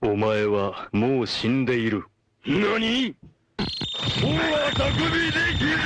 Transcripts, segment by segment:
お前はもう死んでいる。何？俺は匠でギゼブ。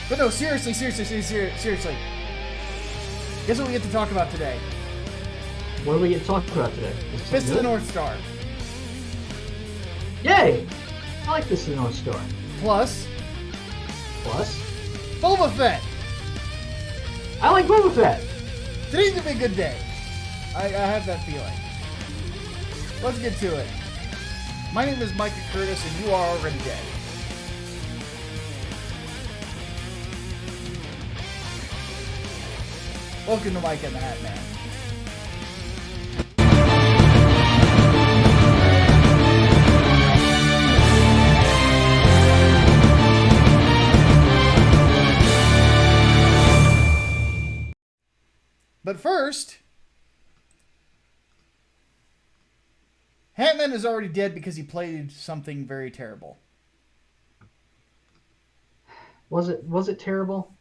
But no, seriously. Guess what we get to talk about today? What do we get to talk about today? Fist of the North Star. Yay! I like Fist of the North Star. Plus, Boba Fett. I like Boba Fett. Today's gonna be a good day. I have that feeling. Let's get to it. My name is Micah Curtis, and you are already dead. Welcome to Micah and The Hatman. But first, Hatman is already dead because he played something very terrible. Was it terrible?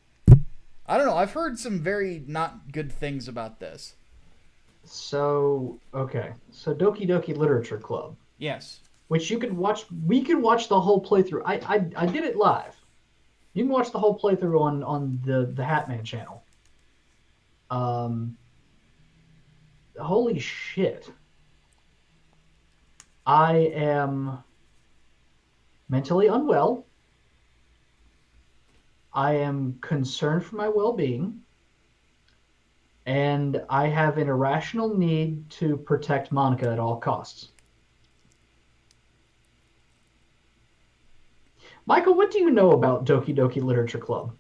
I don't know. I've heard some very not good things about this. So, okay. So Doki Doki Literature Club. Yes. Which you can watch. We can watch the whole playthrough. I did it live. You can watch the whole playthrough on the Hatman channel. Holy shit. I am mentally unwell. I am concerned for my well-being. And I have an irrational need to protect Monica at all costs. Michael, what do you know about Doki Doki Literature Club?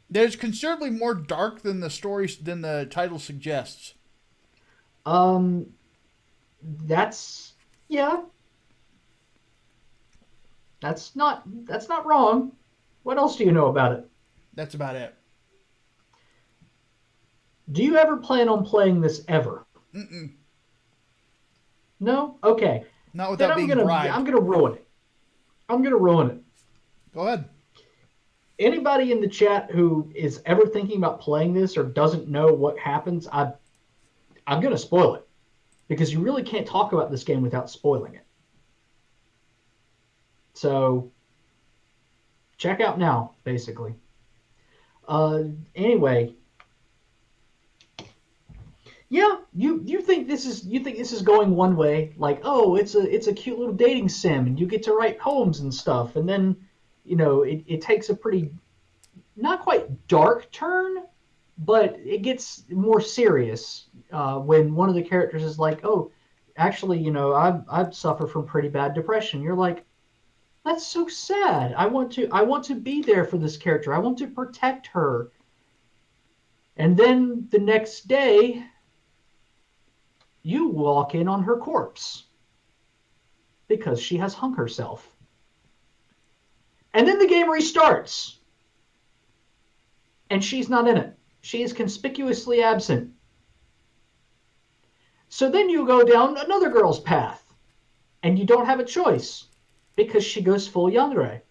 There's considerably more dark than the title suggests. That's not wrong. What else do you know about it? That's about it. Do you ever plan on playing this ever? Mm-mm. No? Okay. Not without being bribed. I'm gonna ruin it. Go ahead. Anybody in the chat who is ever thinking about playing this or doesn't know what happens, I'm gonna spoil it. Because you really can't talk about this game without spoiling it. So, check out now, basically. Anyway, yeah, you think this is going one way, like, oh, it's a cute little dating sim, and you get to write poems and stuff, and then, it takes a pretty, not quite dark turn, but it gets more serious when one of the characters is like, oh, actually, I've suffered from pretty bad depression. You're like, that's so sad. I want to be there for this character. I want to protect her. And then the next day, you walk in on her corpse because she has hung herself. And then the game restarts. And she's not in it. She is conspicuously absent. So then you go down another girl's path. And you don't have a choice. Because she goes full yandere.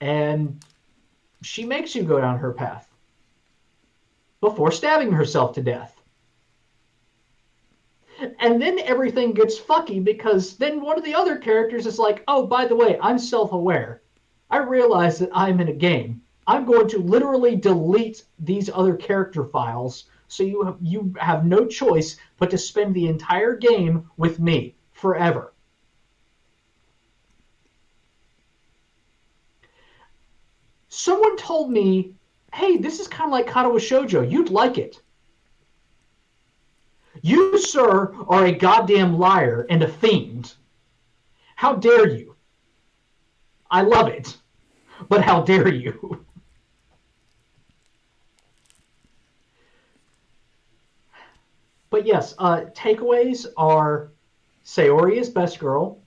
And she makes you go down her path before stabbing herself to death. And then everything gets fucky because then one of the other characters is like, oh, by the way, I'm self-aware. I realize that I'm in a game. I'm going to literally delete these other character files so you have no choice but to spend the entire game with me forever. Someone told me, hey, this is kind of like Katawa Shoujo. You'd like it. You, sir, are a goddamn liar and a fiend. How dare you? I love it, but how dare you? But yes, takeaways are Sayori is best girl.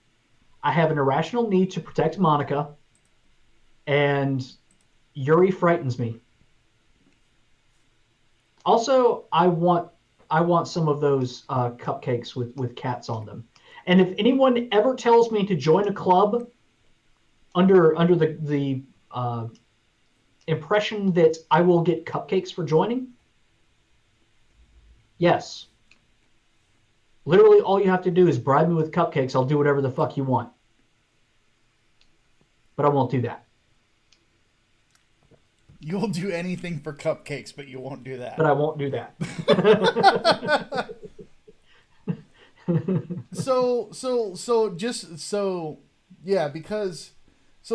I have an irrational need to protect Monica, and Yuri frightens me. Also, I want some of those cupcakes with cats on them. And if anyone ever tells me to join a club under the impression that I will get cupcakes for joining, yes. Literally, all you have to do is bribe me with cupcakes. I'll do whatever the fuck you want. But I won't do that. You'll do anything for cupcakes, but you won't do that. But I won't do that. So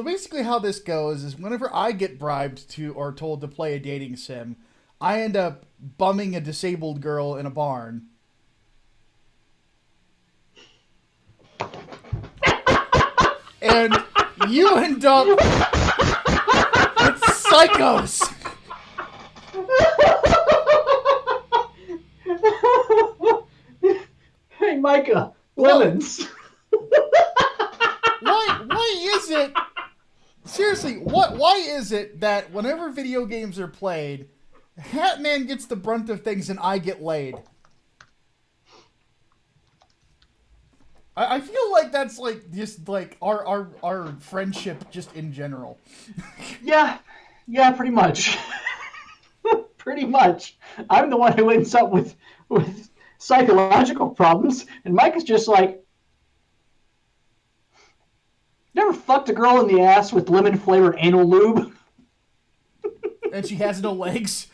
basically how this goes is whenever I get bribed to or told to play a dating sim, I end up bumming a disabled girl in a barn. And you end up with psychos. Hey, Micah, lemons. Why is it? Seriously, why is it that whenever video games are played, Hatman gets the brunt of things and I get laid? I feel like that's like just like our friendship just in general. Yeah, pretty much. Pretty much. I'm the one who ends up with psychological problems, and Mike is just like, never fucked a girl in the ass with lemon flavored anal lube. And she has no legs.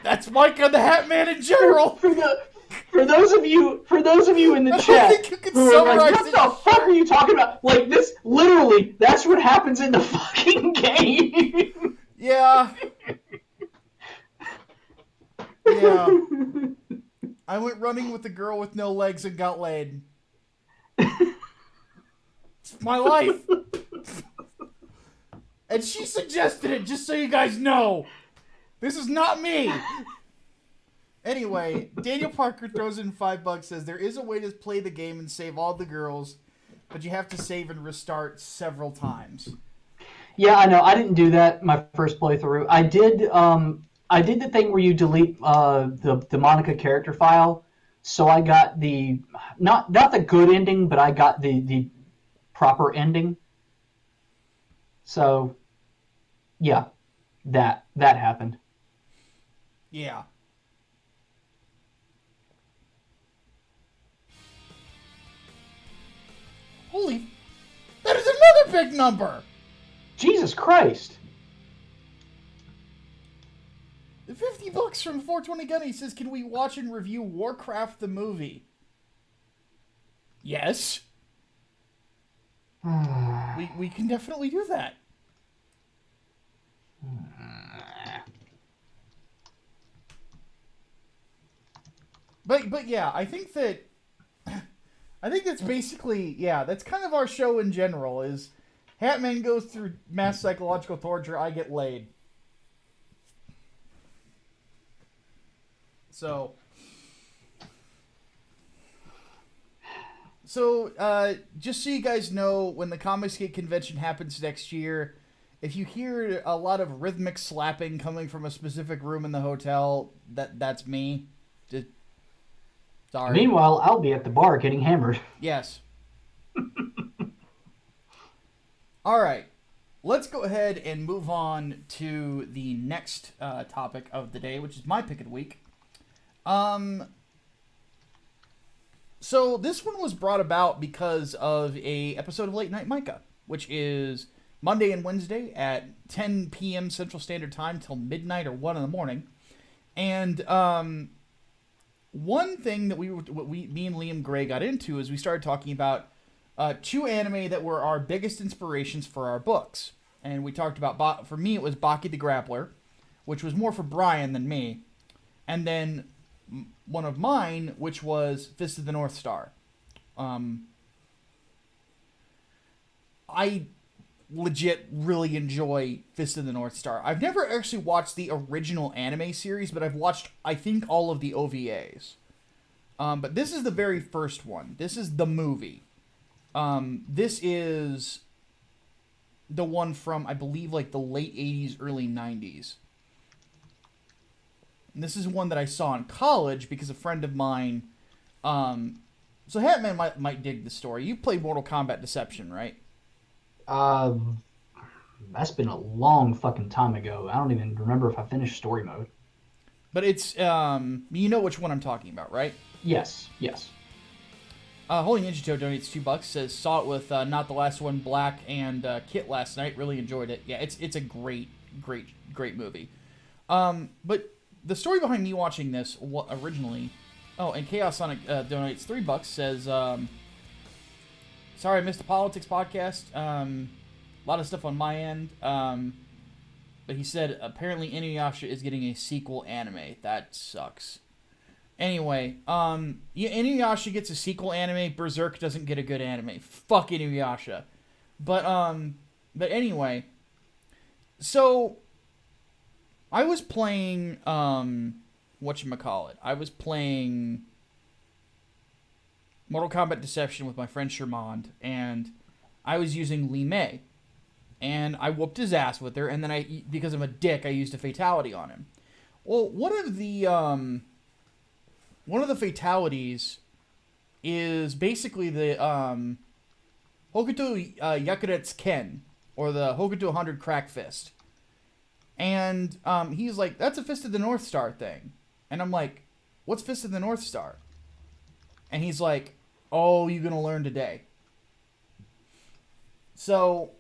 That's Micah and the Hatman in general. For those of you in the chat who are like, what the fuck are you talking about? Like, this, literally, that's what happens in the fucking game. Yeah. Yeah. I went running with a girl with no legs and got laid. It's my life. And she suggested it, just so you guys know. This is not me. Anyway, Daniel Parker throws in $5, says there is a way to play the game and save all the girls, but you have to save and restart several times. Yeah, I know. I didn't do that my first playthrough. I did the thing where you delete the Monica character file, so I got the not the good ending, but I got the proper ending. So, yeah, that happened. Yeah. Holy, that is another big number. Jesus Christ. $50 from 420 Gunny says, can we watch and review Warcraft the movie? Yes. we can definitely do that. But yeah, I think that's basically, yeah, that's kind of our show in general, is Hatman goes through mass psychological torture, I get laid. So, just so you guys know, when the Comicsgate convention happens next year, if you hear a lot of rhythmic slapping coming from a specific room in the hotel, that's me. Sorry. Meanwhile, I'll be at the bar getting hammered. Yes. All right. Let's go ahead and move on to the next topic of the day, which is my pick of the week. So this one was brought about because of a episode of Late Night Micah, which is Monday and Wednesday at 10 p.m. Central Standard Time till midnight or 1 in the morning. And one thing that me and Liam Gray got into is we started talking about two anime that were our biggest inspirations for our books. And we talked about, for me, it was Baki the Grappler, which was more for Brian than me. And then one of mine, which was Fist of the North Star. I legit really enjoy Fist of the North Star. I've never actually watched the original anime series, but I've watched, I think, all of the OVAs. But this is the very first one. This is the movie. This is the one from, I believe, like the late 80s, early 90s. And this is one that I saw in college because a friend of mine... so Hatman might dig the story. You played Mortal Kombat Deception, right? That's been a long fucking time ago. I don't even remember if I finished story mode. But it's, you know which one I'm talking about, right? Yes. Holy Ninja Toe donates $2, says, saw it with Not the Last One Black and Kit last night, really enjoyed it. Yeah, it's a great movie. But the story behind me watching this originally... Oh, and Chaos Sonic donates $3, says, sorry I missed the politics podcast. A lot of stuff on my end. But he said, apparently Inuyasha is getting a sequel anime. That sucks. Anyway, Inuyasha gets a sequel anime. Berserk doesn't get a good anime. Fuck Inuyasha. But anyway. So, I was playing, whatchamacallit. I was playing Mortal Kombat Deception with my friend Shermond, and I was using Lee May. And I whooped his ass with her, and then because I'm a dick, I used a fatality on him. Well, one of the fatalities is basically the Hokuto Yakuretsu Ken, or the Hokuto 100 Crack Fist. And he's like, that's a Fist of the North Star thing. And I'm like, what's Fist of the North Star? And he's like, oh, you're going to learn today. So,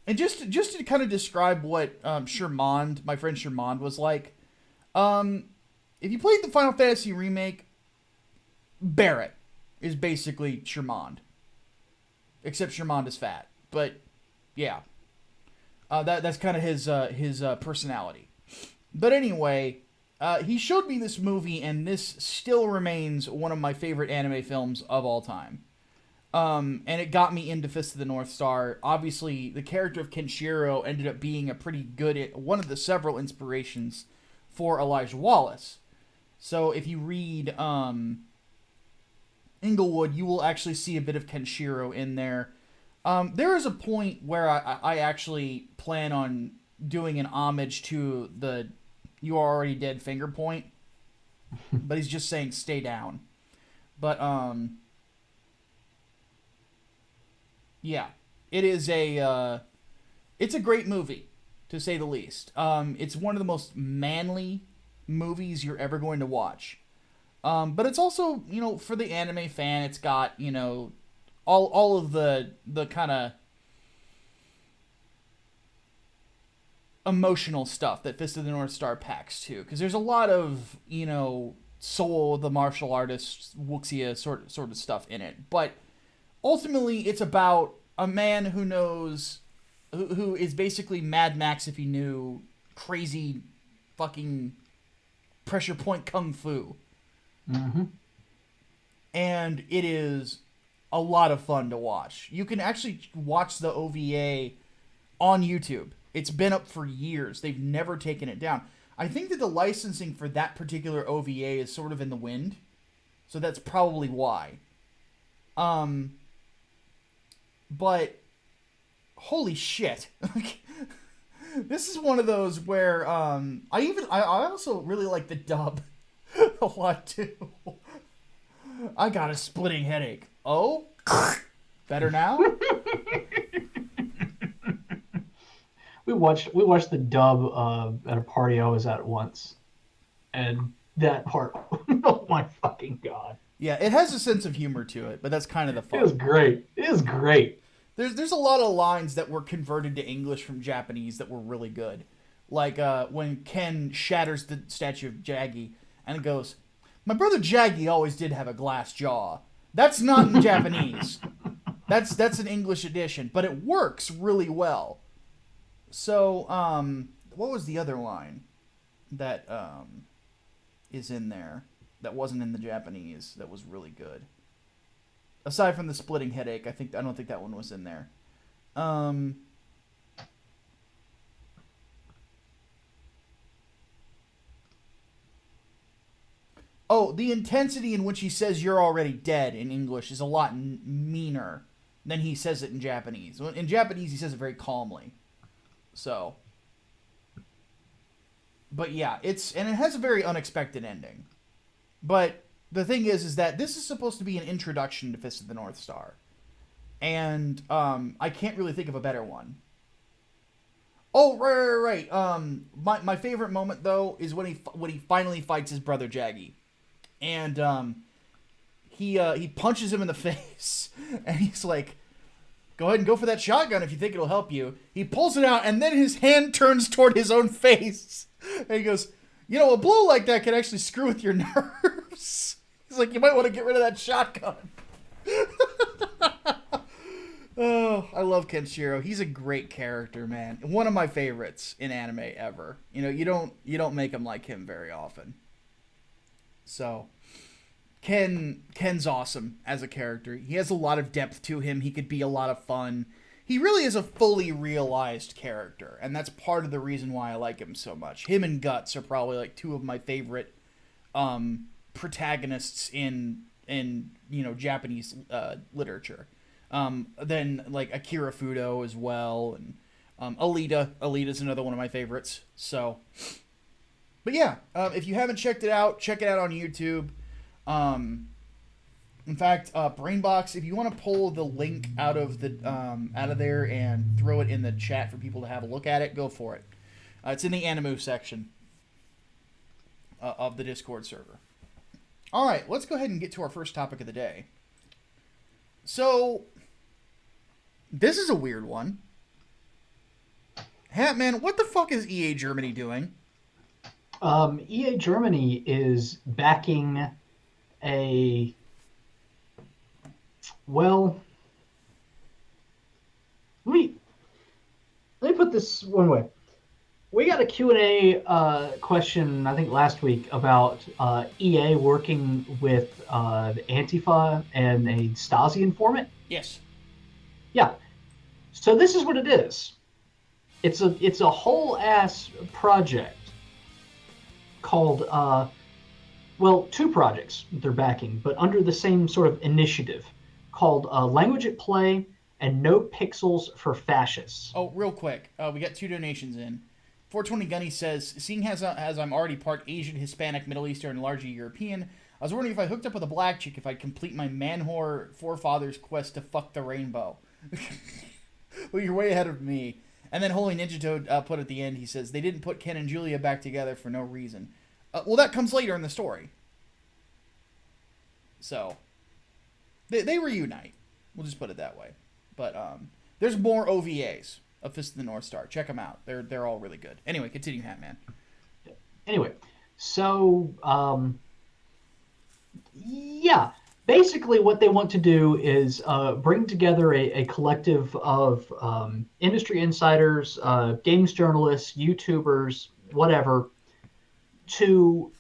and just to kind of describe what Shermond, my friend Shermond, was like, if you played the Final Fantasy remake, Barrett is basically Shermond. Except Shermond is fat. But, yeah. That's kind of his personality. But anyway, he showed me this movie, and this still remains one of my favorite anime films of all time. And it got me into Fist of the North Star. Obviously, the character of Kenshiro ended up being a pretty good, one of the several inspirations for Elijah Wallace. So if you read Inglewood, you will actually see a bit of Kenshiro in there. There is a point where I actually plan on doing an homage to the You Are Already Dead finger point. But he's just saying stay down. But, yeah. It is it's a great movie, to say the least. It's one of the most manly movies you're ever going to watch. But it's also, for the anime fan, it's got, all of the kind of emotional stuff that Fist of the North Star packs too, because there's a lot of Soul, the martial artist, Wuxia sort of stuff in it. But ultimately, it's about a man who knows, who is basically Mad Max if he knew crazy fucking pressure point kung fu. Mm-hmm. And it is a lot of fun to watch. You can actually watch the OVA on YouTube. It's been up for years. They've never taken it down. I think that the licensing for that particular OVA is sort of in the wind. So that's probably why. But holy shit. This is one of those where I also really like the dub. A lot too. I got a splitting headache. Oh? Better now? We watched the dub at a party I was at once, and that part, oh my fucking god, Yeah, it has a sense of humor to it, but that's kind of the it was fun. great. It is great. There's a lot of lines that were converted to English from Japanese that were really good. Like when Ken shatters the statue of Jaggy and it goes, "My brother Jaggy always did have a glass jaw." That's not in Japanese. That's an English edition, but it works really well. So, what was the other line that is in there that wasn't in the Japanese that was really good? Aside from the splitting headache, I don't think that one was in there. Um, oh, the intensity in which he says "you're already dead" in English is a lot meaner than he says it in Japanese. In Japanese, he says it very calmly. So, but yeah, it has a very unexpected ending. But the thing is that this is supposed to be an introduction to Fist of the North Star, and I can't really think of a better one. Oh, right. My favorite moment though is when he finally fights his brother Jaggy, and he punches him in the face, and he's like, "Go ahead and go for that shotgun if you think it'll help you." He pulls it out, and then his hand turns toward his own face, and he goes, "You know, a blow like that can actually screw with your nerves." He's like, "You might want to get rid of that shotgun." Oh, I love Kenshiro. He's a great character, man. One of my favorites in anime ever. You know, you don't make him like him very often. So, Ken's awesome as a character. He has a lot of depth to him. He could be a lot of fun. He really is a fully realized character, and that's part of the reason why I like him so much. Him and Guts are probably like two of my favorite protagonists in Japanese literature. Then like Akira Fudo as well, and Alita. Alita's another one of my favorites. So, but yeah, if you haven't checked it out, check it out on YouTube. In fact, Brainbox, if you want to pull the link out of there and throw it in the chat for people to have a look at it, go for it. It's in the Animu section of the Discord server. All right, let's go ahead and get to our first topic of the day. So, this is a weird one. Hatman, what the fuck is EA Germany doing? EA Germany is backing well, let me put this one way. We got a Q&A question, I think, last week about EA working with Antifa and a Stasi informant. Yes. Yeah. So this is what it is. It's a whole ass project called two projects they're backing, but under the same sort of initiative called Language at Play and No Pixels for Fascists. Oh, real quick, we got 2 donations in. 420 Gunny says, "Seeing as I'm already part Asian, Hispanic, Middle Eastern, and largely European, I was wondering if I hooked up with a black chick if I'd complete my man-whore forefathers quest to fuck the rainbow." Well, you're way ahead of me. And then Holy Ninja Toad put at the end, he says, "They didn't put Ken and Julia back together for no reason." Well, that comes later in the story. So, they reunite. We'll just put it that way. But there's more OVAs of Fist of the North Star. Check them out. They're all really good. Anyway, continue, Hatman. Anyway, so yeah, basically what they want to do is bring together a collective of industry insiders, games journalists, YouTubers, whatever, to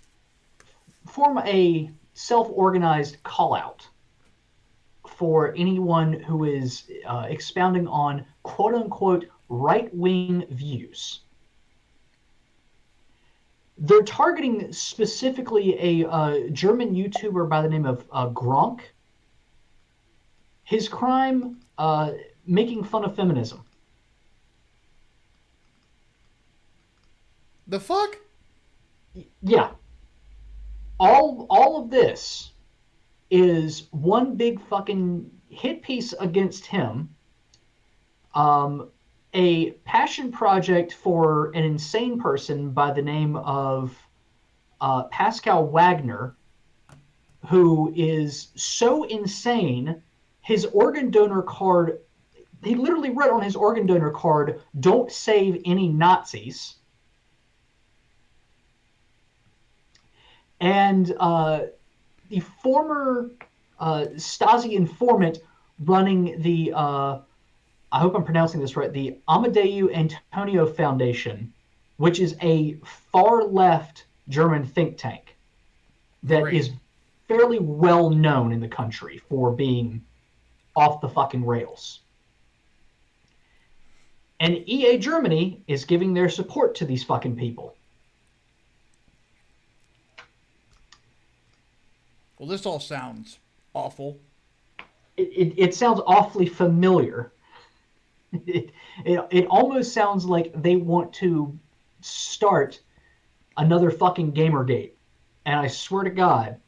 form a self-organized call-out for anyone who is expounding on quote-unquote right-wing views. They're targeting specifically a German YouTuber by the name of Gronk. His crime, making fun of feminism. The fuck? Yeah. all of this is one big fucking hit piece against him. A passion project for an insane person by the name of Pascal Wagner, who is so insane, his organ donor card, he literally wrote on his organ donor card, "Don't save any Nazis." And the former Stasi informant running the, I hope I'm pronouncing this right, the Amadeu Antonio Foundation, which is a far-left German think tank that is fairly well known in the country for being off the fucking rails. And EA Germany is giving their support to these fucking people. Well, this all sounds awful. It sounds awfully familiar. It almost sounds like they want to start another fucking Gamergate. And I swear to God,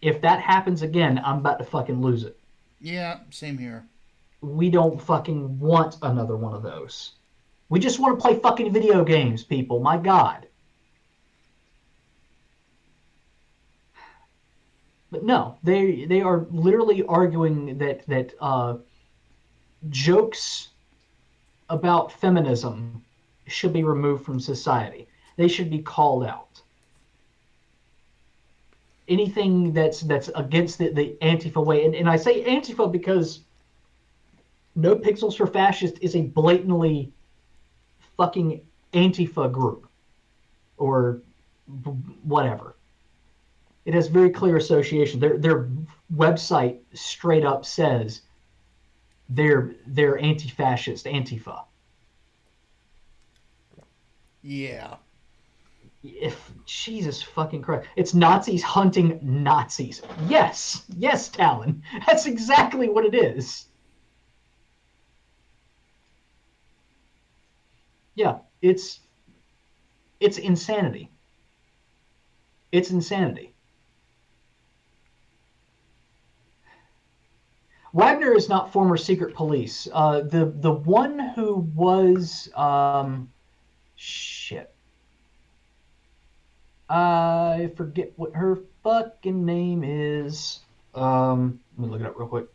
if that happens again, I'm about to fucking lose it. Yeah, same here. We don't fucking want another one of those. We just want to play fucking video games, people. My God. But no, they are literally arguing that jokes about feminism should be removed from society. They should be called out. Anything that's against the Antifa way, and I say Antifa because No Pixels for Fascist is a blatantly fucking Antifa group or whatever. It has very clear association. Their website straight up says they're anti-fascist, Antifa. Yeah. If Jesus fucking Christ, it's Nazis hunting Nazis. Yes, Talon. That's exactly what it is. Yeah, it's insanity. It's insanity. Wagner is not former secret police. The one who was shit. I forget what her fucking name is. Let me look it up real quick.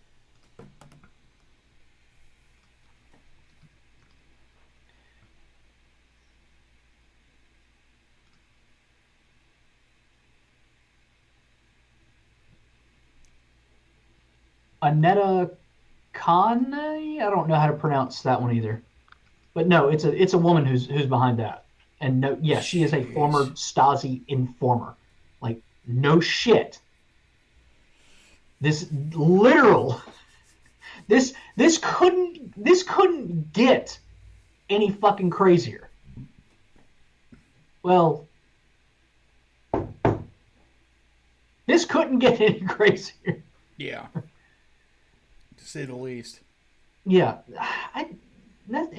Aneta Kane? I don't know how to pronounce that one either. But no, it's a woman who's behind that. And no, yeah, she is a former Stasi informer. Like, no shit. This literal. This couldn't get any fucking crazier. Well, this couldn't get any crazier. Yeah. To say the least. Yeah, and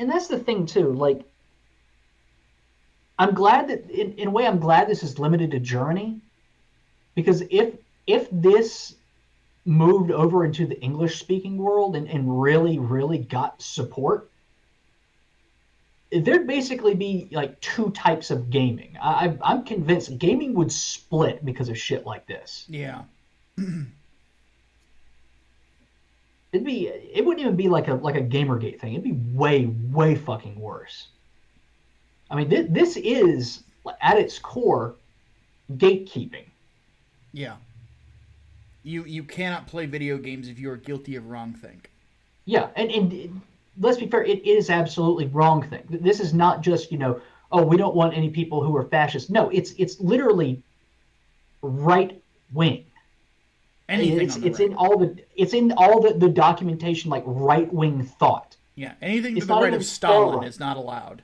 that's the thing too. Like, I'm glad that in a way I'm glad this is limited to Germany, because if this moved over into the English speaking world and really got support, there'd basically be like two types of gaming. I'm convinced gaming would split because of shit like this. Yeah. It wouldn't even be like a Gamergate thing. It'd be way fucking worse. I mean, this is at its core gatekeeping. Yeah. You cannot play video games if you are guilty of wrongthink. Yeah, and let's be fair, it is absolutely wrongthink. This is not just, oh, we don't want any people who are fascist. No, it's literally right wing. Anything it's in all the documentation, like right wing thought. Yeah, anything It's to the not right even of Stalin far-right. is not allowed.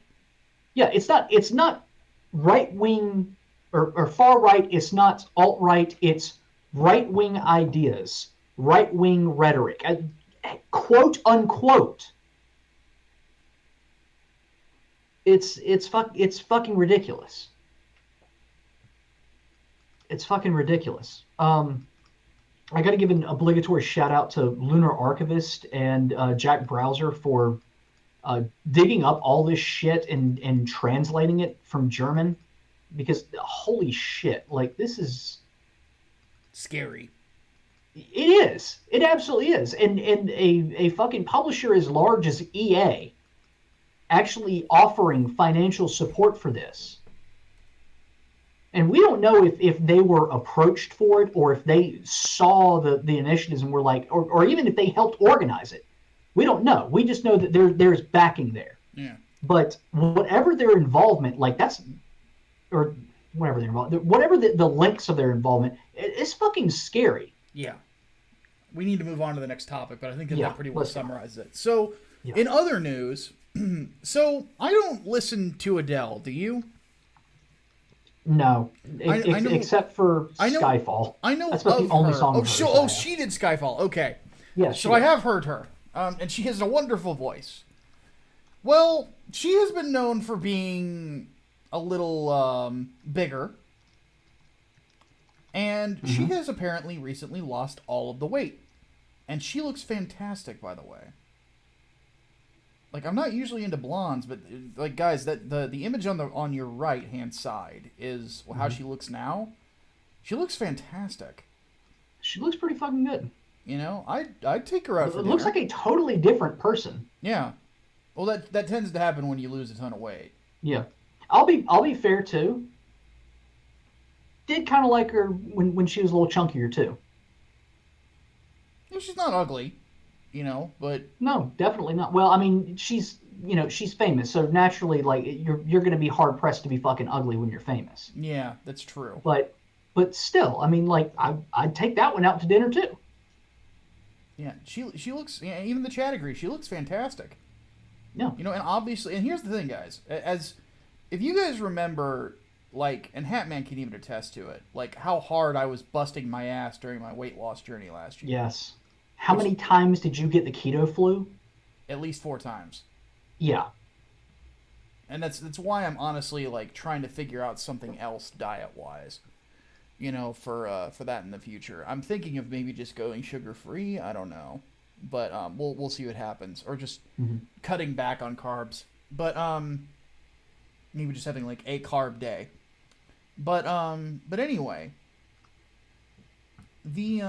Yeah, it's not right wing or far right. It's not alt right. It's right wing ideas, right wing rhetoric, quote unquote. It's fucking ridiculous. It's fucking ridiculous. I got to give an obligatory shout out to Lunar Archivist and Jack Browser for digging up all this shit and translating it from German, because holy shit, like this is Scary. it is. It absolutely is. And a fucking publisher as large as EA actually offering financial support for this. And we don't know if they were approached for it or if they saw the initiatives and were like, or even if they helped organize it. We don't know. We just know that there's backing there. Yeah. But whatever their involvement, like that's, or whatever their involvement, whatever the links of their involvement, it's fucking scary. Yeah. We need to move on to the next topic, but I think that pretty well let's go. summarizes it. So, Yeah. in other news, so I don't listen to Adele. Do you? No, I know- except for Skyfall. I know That's about of the only her. song. Oh, of hers she, I oh, have. she did Skyfall. Okay. Yes. So I have heard her, and she has a wonderful voice. Well, she has been known for being a little bigger, and she has apparently recently lost all of the weight, and she looks fantastic, by the way. Like, I'm not usually into blondes, but like, guys, that the image on your right hand side is how she looks now. She looks fantastic. She looks pretty fucking good. You know, I'd take her out It for looks dinner. like a totally different person. Yeah. Well, that tends to happen when you lose a ton of weight. Yeah, I'll be fair too. Did kind of like her when she was a little chunkier too. Yeah, she's not ugly, you know, but No, definitely not. Well, I mean, she's famous, so naturally, like you're gonna be hard pressed to be fucking ugly when you're famous. yeah, that's true. But still, I mean, like I'd take that one out to dinner too. Yeah, she looks. Yeah, even the chat agrees. She looks fantastic. Yeah. You know, and obviously, and here's the thing, guys. As if you guys remember, like, and Hatman can even attest to it, like how hard I was busting my ass during my weight loss journey last year. Yes. How many times did you get the keto flu? At least 4 times. Yeah. And that's why I'm honestly like trying to figure out something else diet wise. You know, for that in the future. I'm thinking of maybe just going sugar free. I don't know, but we'll see what happens, or just cutting back on carbs. But maybe just having like a carb day. But anyway, the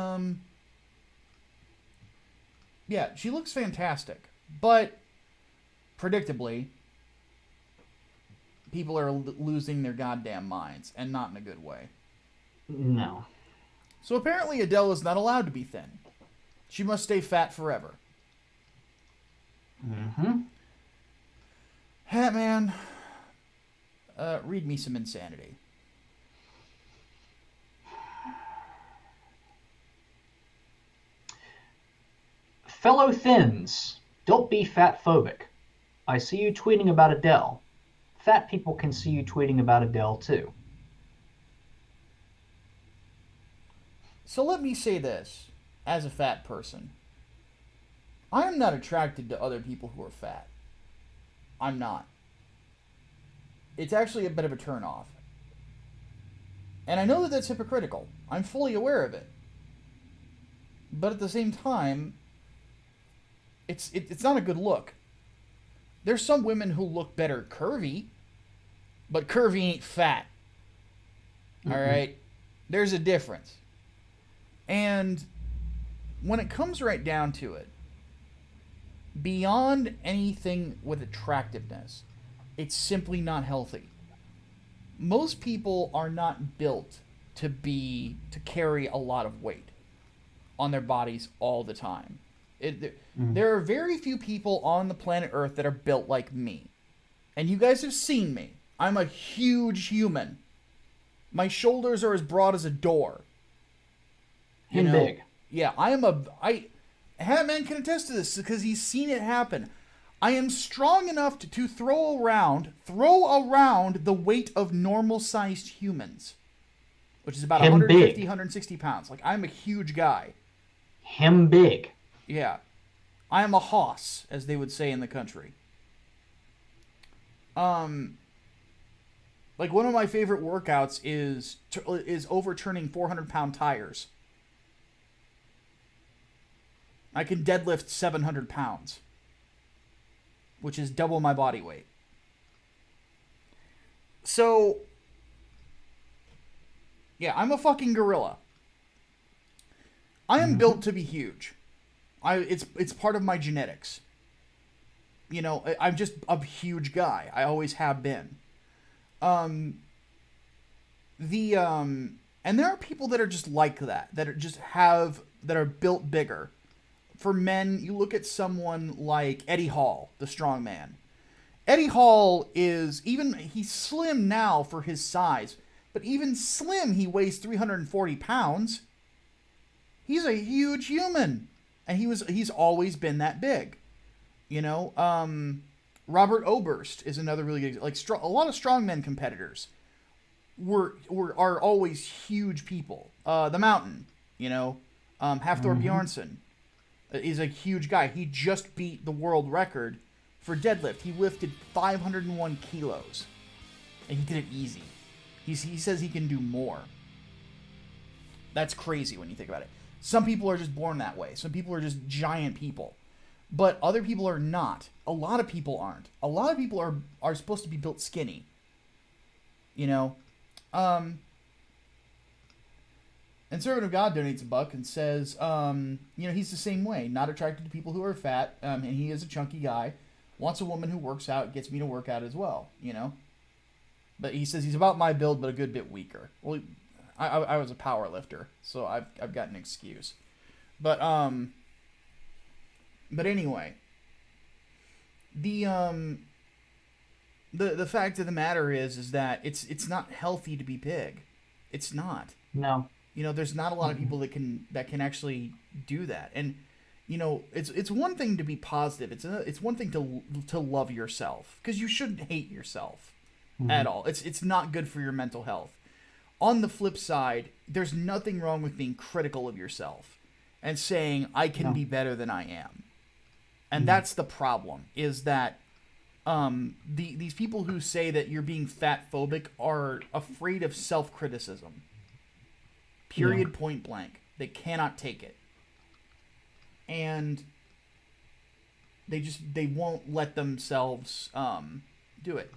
yeah, she looks fantastic, but predictably, people are losing their goddamn minds, and not in a good way. No. So apparently Adele is not allowed to be thin. She must stay fat forever. Mm-hmm. Hatman, read me some insanity. Fellow thins, don't be fat phobic. I see you tweeting about Adele. Fat people can see you tweeting about Adele too. So let me say this, as a fat person. I am not attracted to other people who are fat. I'm not. It's actually a bit of a turnoff. And I know that that's hypocritical. I'm fully aware of it. But at the same time, it's not a good look. There's some women who look better curvy, but curvy ain't fat. All right? There's a difference. And when it comes right down to it, beyond anything with attractiveness, it's simply not healthy. Most people are not built to carry a lot of weight on their bodies all the time. There are very few people on the planet Earth that are built like me. And you guys have seen me. I'm a huge human. My shoulders are as broad as a door. You know, Big. yeah, Hatman can attest to this because he's seen it happen. I am strong enough to throw around the weight of normal-sized humans, which is about Him 150, big. 160 pounds. Like, I'm a huge guy. Him big. Yeah. I am a hoss, as they would say in the country. But Like, one of my favorite workouts is overturning 400-pound tires. I can deadlift 700 pounds, which is double my body weight. So, yeah, I'm a fucking gorilla. I am built to be huge. It's part of my genetics. You know, I'm just a huge guy. I always have been. And there are people that are just like that that are built bigger. For men, you look at someone like Eddie Hall, the strongman. Eddie Hall he's slim now for his size, but even slim, he weighs 340 pounds. He's a huge human, and he's always been that big. You know, Robert Oberst is another really good, like, a lot of strongmen competitors are always huge people. The Mountain, you know, Hafthor Bjornsson is a huge guy. He just beat the world record for deadlift. He lifted 501 kilos, and he did it easy. He says he can do more. That's crazy when you think about it. Some people are just born that way. Some people are just giant people. But other people are not. A lot of people aren't. A lot of people are supposed to be built skinny. You know? And Servant of God donates $1 and says, you know, he's the same way. Not attracted to people who are fat, and he is a chunky guy. Wants a woman who works out, gets me to work out as well, you know? But he says he's about my build, but a good bit weaker. Well, I was a power lifter, so I've got an excuse. But anyway, the fact of the matter is that it's not healthy to be big. It's not. No. You know, there's not a lot of people that can actually do that. And you know, it's one thing to be positive. It's one thing to love yourself, because you shouldn't hate yourself at all. It's not good for your mental health. On the flip side, there's nothing wrong with being critical of yourself and saying, I can be better than I am. And that's the problem, is that these people who say that you're being fat phobic are afraid of self-criticism. Period, point blank. They cannot take it. And they won't let themselves do it.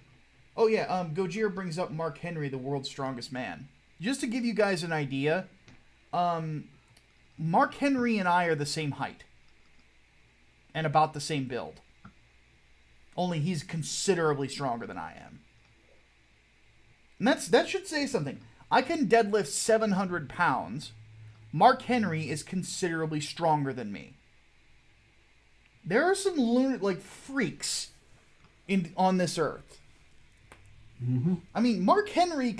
Oh yeah, Gojira brings up Mark Henry, the world's strongest man. Just to give you guys an idea, Mark Henry and I are the same height. And about the same build. Only he's considerably stronger than I am. And that should say something. I can deadlift 700 pounds. Mark Henry is considerably stronger than me. There are some freaks on this earth. Mm-hmm. I mean, Mark Henry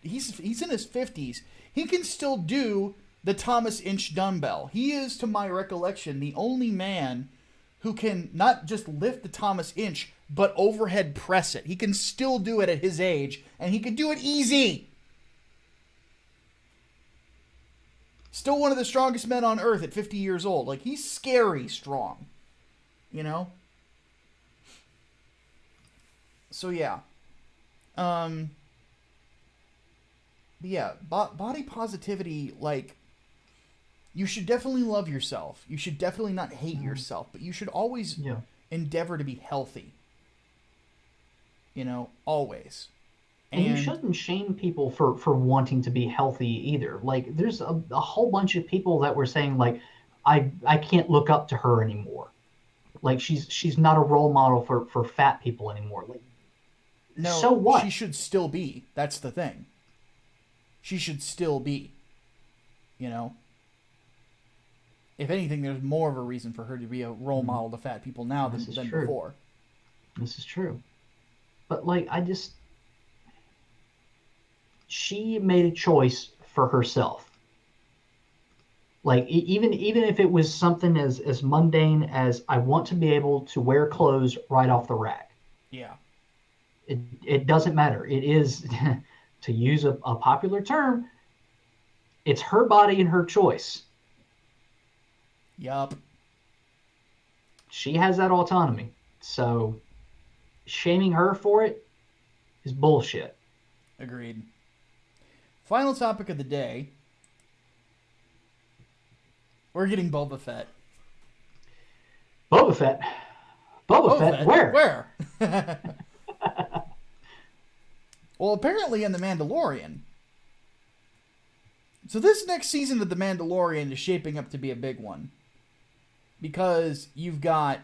he's in his 50s. He can still do the Thomas Inch dumbbell. He is, to my recollection, the only man who can not just lift the Thomas Inch, but overhead press it. He can still do it at his age, and he can do it easy. Still one of the strongest men on earth at 50 years old. Like, he's scary strong. You know? So, yeah. Yeah, body positivity, like, you should definitely love yourself. You should definitely not hate yourself, but you should always endeavor to be healthy. You know, always. And you shouldn't shame people for wanting to be healthy either. Like, there's a whole bunch of people that were saying, like, I can't look up to her anymore. Like, she's not a role model for fat people anymore. Like, no, so what? She should still be. That's the thing. She should still be. You know? If anything, there's more of a reason for her to be a role model to fat people now than before. This is true. But, like, she made a choice for herself. Like, even if it was something as mundane as, I want to be able to wear clothes right off the rack. Yeah. It doesn't matter. It is, to use a popular term, it's her body and her choice. Yup. She has that autonomy. So shaming her for it is bullshit. Agreed. Final topic of the day. We're getting Boba Fett. Boba Fett. Boba Fett? Where? Where? Well, apparently in The Mandalorian. So this next season of The Mandalorian is shaping up to be a big one. Because you've got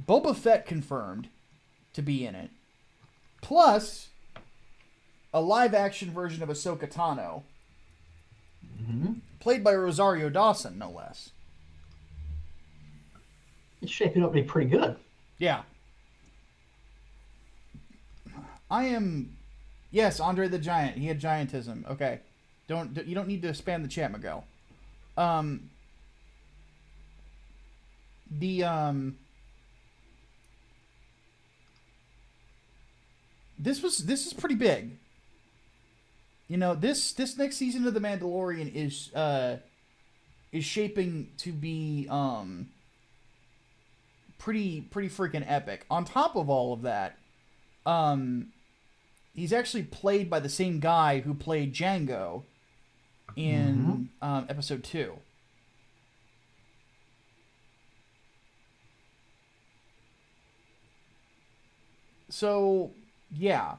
Boba Fett confirmed to be in it. Plus, a live-action version of Ahsoka Tano. Mm-hmm. Played by Rosario Dawson, no less. It's shaping up to be pretty good. Yeah. I am... Yes, Andre the Giant. He had giantism. Okay. You don't need to spam the chat, Miguel. This is pretty big. You know, this next season of The Mandalorian is shaping to be pretty freaking epic. On top of all of that, he's actually played by the same guy who played Django in episode 2. So, yeah.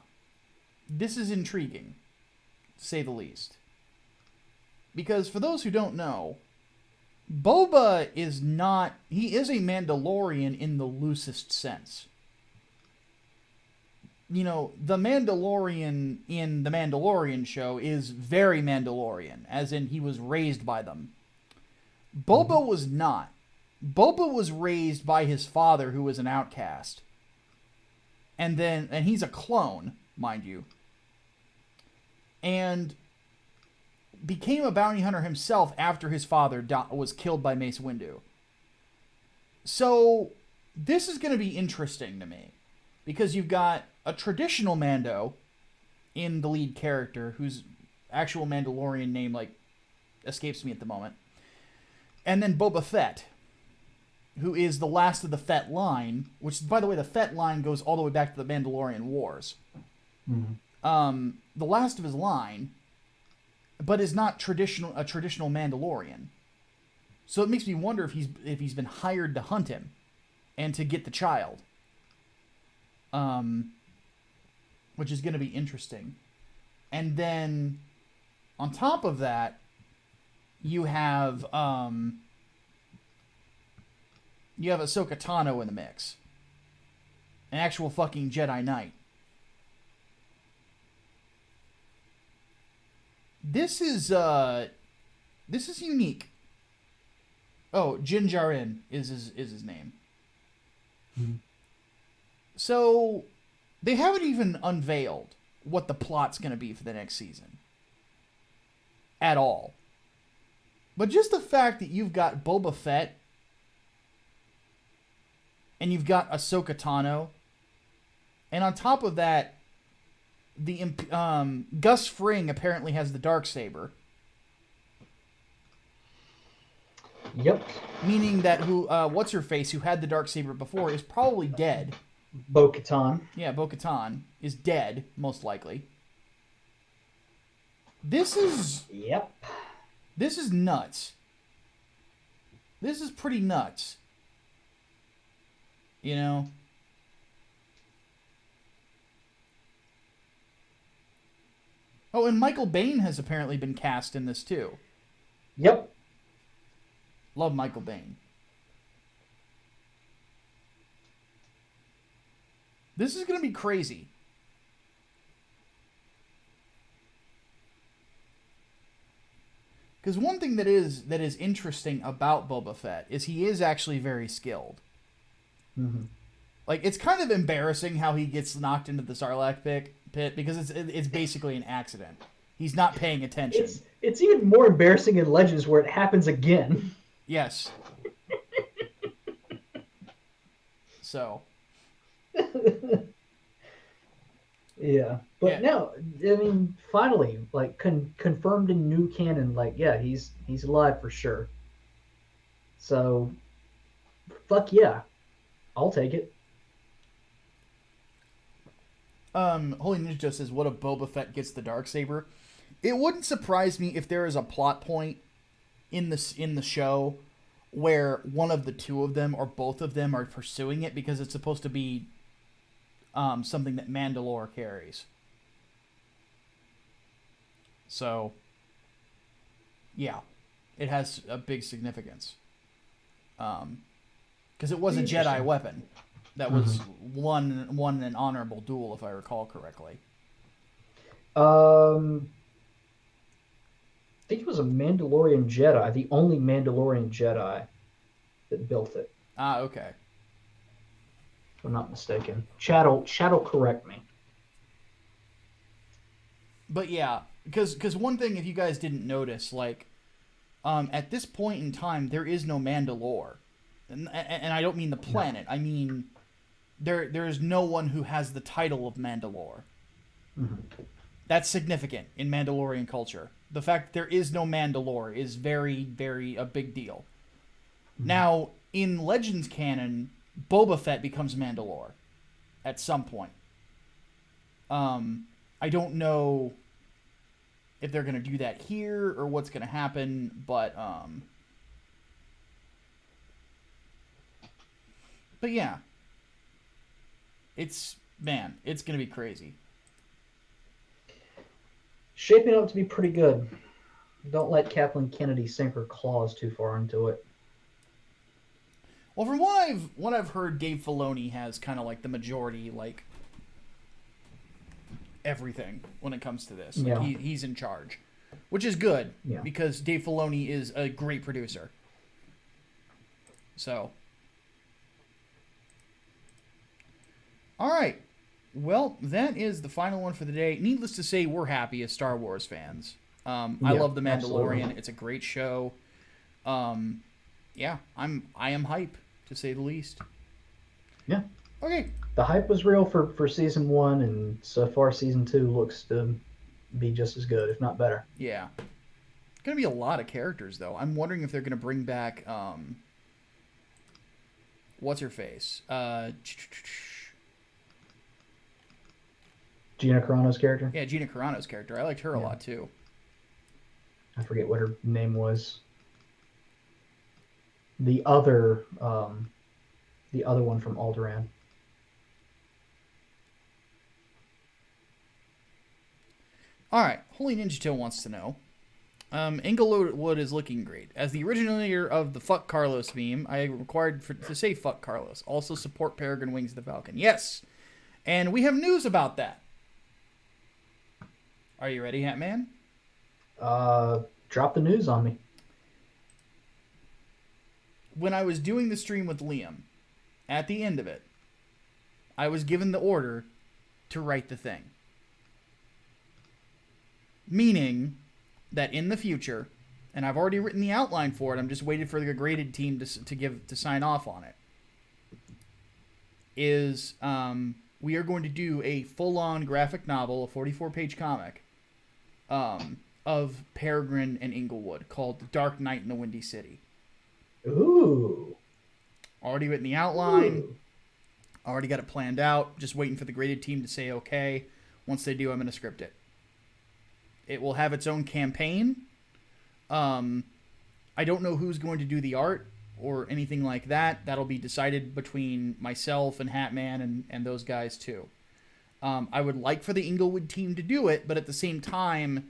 This is intriguing, to say the least. Because for those who don't know, Boba is not... He is a Mandalorian in the loosest sense. You know, the Mandalorian in The Mandalorian show is very Mandalorian, as in he was raised by them. Boba was not. Boba was raised by his father, who was an outcast. And he's a clone, mind you. And became a bounty hunter himself after his father was killed by Mace Windu. So, this is going to be interesting to me. Because you've got a traditional Mando in the lead character, whose actual Mandalorian name, escapes me at the moment. And then Boba Fett, who is the last of the Fett line, which, by the way, the Fett line goes all the way back to the Mandalorian Wars. Mm-hmm. The last of his line, but is not a traditional Mandalorian. So it makes me wonder if he's been hired to hunt him and to get the child. Which is going to be interesting. And then, on top of that, you have Ahsoka Tano in the mix. An actual fucking Jedi Knight. This is unique. Oh, Din Djarin is his name. Mm-hmm. So, they haven't even unveiled what the plot's going to be for the next season. At all. But just the fact that you've got Boba Fett and you've got Ahsoka Tano, and on top of that, the Gus Fring apparently has the Darksaber. Yep. Meaning that what's her face, who had the Darksaber before, is probably dead. Bo-Katan. Yeah, Bo-Katan is dead, most likely. This is... Yep. This is nuts. This is pretty nuts. You know? Oh, and Michael Biehn has apparently been cast in this too. Yep. Love Michael Biehn. This is going to be crazy. Because one thing that is interesting about Boba Fett is he is actually very skilled. Mm-hmm. Like, it's kind of embarrassing how he gets knocked into the Sarlacc pit because it's basically an accident. He's not paying attention. It's even more embarrassing in Legends where it happens again. Yes. So. Yeah, but no, I mean, finally, like confirmed in new canon, like yeah, he's alive for sure. So, fuck yeah, I'll take it. Holy Ninja says, "What if Boba Fett gets the Darksaber?" It wouldn't surprise me if there is a plot point in the show where one of the two of them or both of them are pursuing it because it's supposed to be something that Mandalore carries. So, yeah, it has a big significance. Because it was a Jedi weapon that was won in an honorable duel, if I recall correctly. I think it was a Mandalorian Jedi, the only Mandalorian Jedi that built it. Ah, okay. If I'm not mistaken. Chat'll correct me. But yeah, because one thing, if you guys didn't notice, like, at this point in time, there is no Mandalore. And I don't mean the planet. No. I mean, there is no one who has the title of Mandalore. Mm-hmm. That's significant in Mandalorian culture. The fact that there is no Mandalore is very, very a big deal. Mm-hmm. Now, in Legends canon, Boba Fett becomes Mandalore at some point. I don't know if they're going to do that here or what's going to happen, but yeah. It's going to be crazy. Shaping up to be pretty good. Don't let Kathleen Kennedy sink her claws too far into it. Well, from what I've heard, Dave Filoni has kind of like the majority, like everything when it comes to this. Yeah. Like he's in charge, which is good because Dave Filoni is a great producer. So, all right. Well, that is the final one for the day. Needless to say, we're happy as Star Wars fans. I love The Mandalorian. Absolutely. It's a great show. I am hype, to say the least. Yeah. Okay. The hype was real for season 1, and so far season 2 looks to be just as good, if not better. Yeah. Going to be a lot of characters, though. I'm wondering if they're going to bring back, what's her face? Gina Carano's character? Yeah, Gina Carano's character. I liked her a lot, too. I forget what her name was. The other one from Alderaan. All right. Holy Ninja Tail wants to know. Inglewood is looking great. As the originator of the Fuck Carlos meme, I am required to say Fuck Carlos. Also support Peregrine Wings the Falcon. Yes. And we have news about that. Are you ready, Hatman? Drop the news on me. When I was doing the stream with Liam, at the end of it, I was given the order to write the thing. Meaning that in the future, and I've already written the outline for it, I'm just waiting for the graded team to sign off on it, is we are going to do a full-on graphic novel, a 44-page comic, of Peregrine and Inglewood called The Dark Night in the Windy City. Ooh. Already written the outline. Ooh. Already got it planned out. Just waiting for the graded team to say okay. Once they do, I'm going to script it. It will have its own campaign. I don't know who's going to do the art or anything like that. That'll be decided between myself and Hatman and those guys too. I would like for the Inglewood team to do it, but at the same time,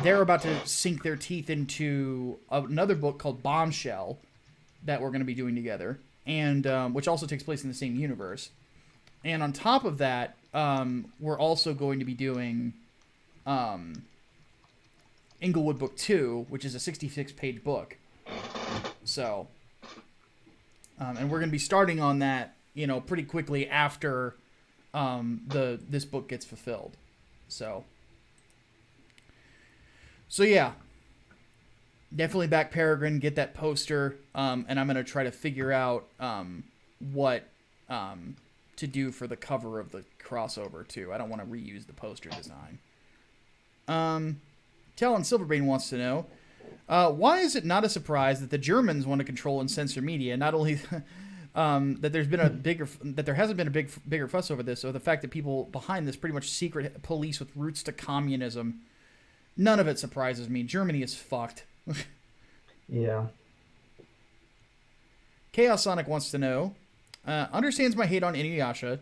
they're about to sink their teeth into another book called Bombshell that we're going to be doing together, and which also takes place in the same universe. And on top of that, we're also going to be doing Inglewood Book 2, which is a 66-page book. So, and we're going to be starting on that, pretty quickly after this book gets fulfilled. So yeah, definitely back Peregrine, get that poster, and I'm going to try to figure out what to do for the cover of the crossover, too. I don't want to reuse the poster design. Talon Silverbane wants to know, why is it not a surprise that the Germans want to control and censor media? Not only that there hasn't been a bigger fuss over this, or the fact that people behind this pretty much secret police with roots to communism. None of it surprises me. Germany is fucked. Yeah. Chaos Sonic wants to know, understands my hate on Inuyasha.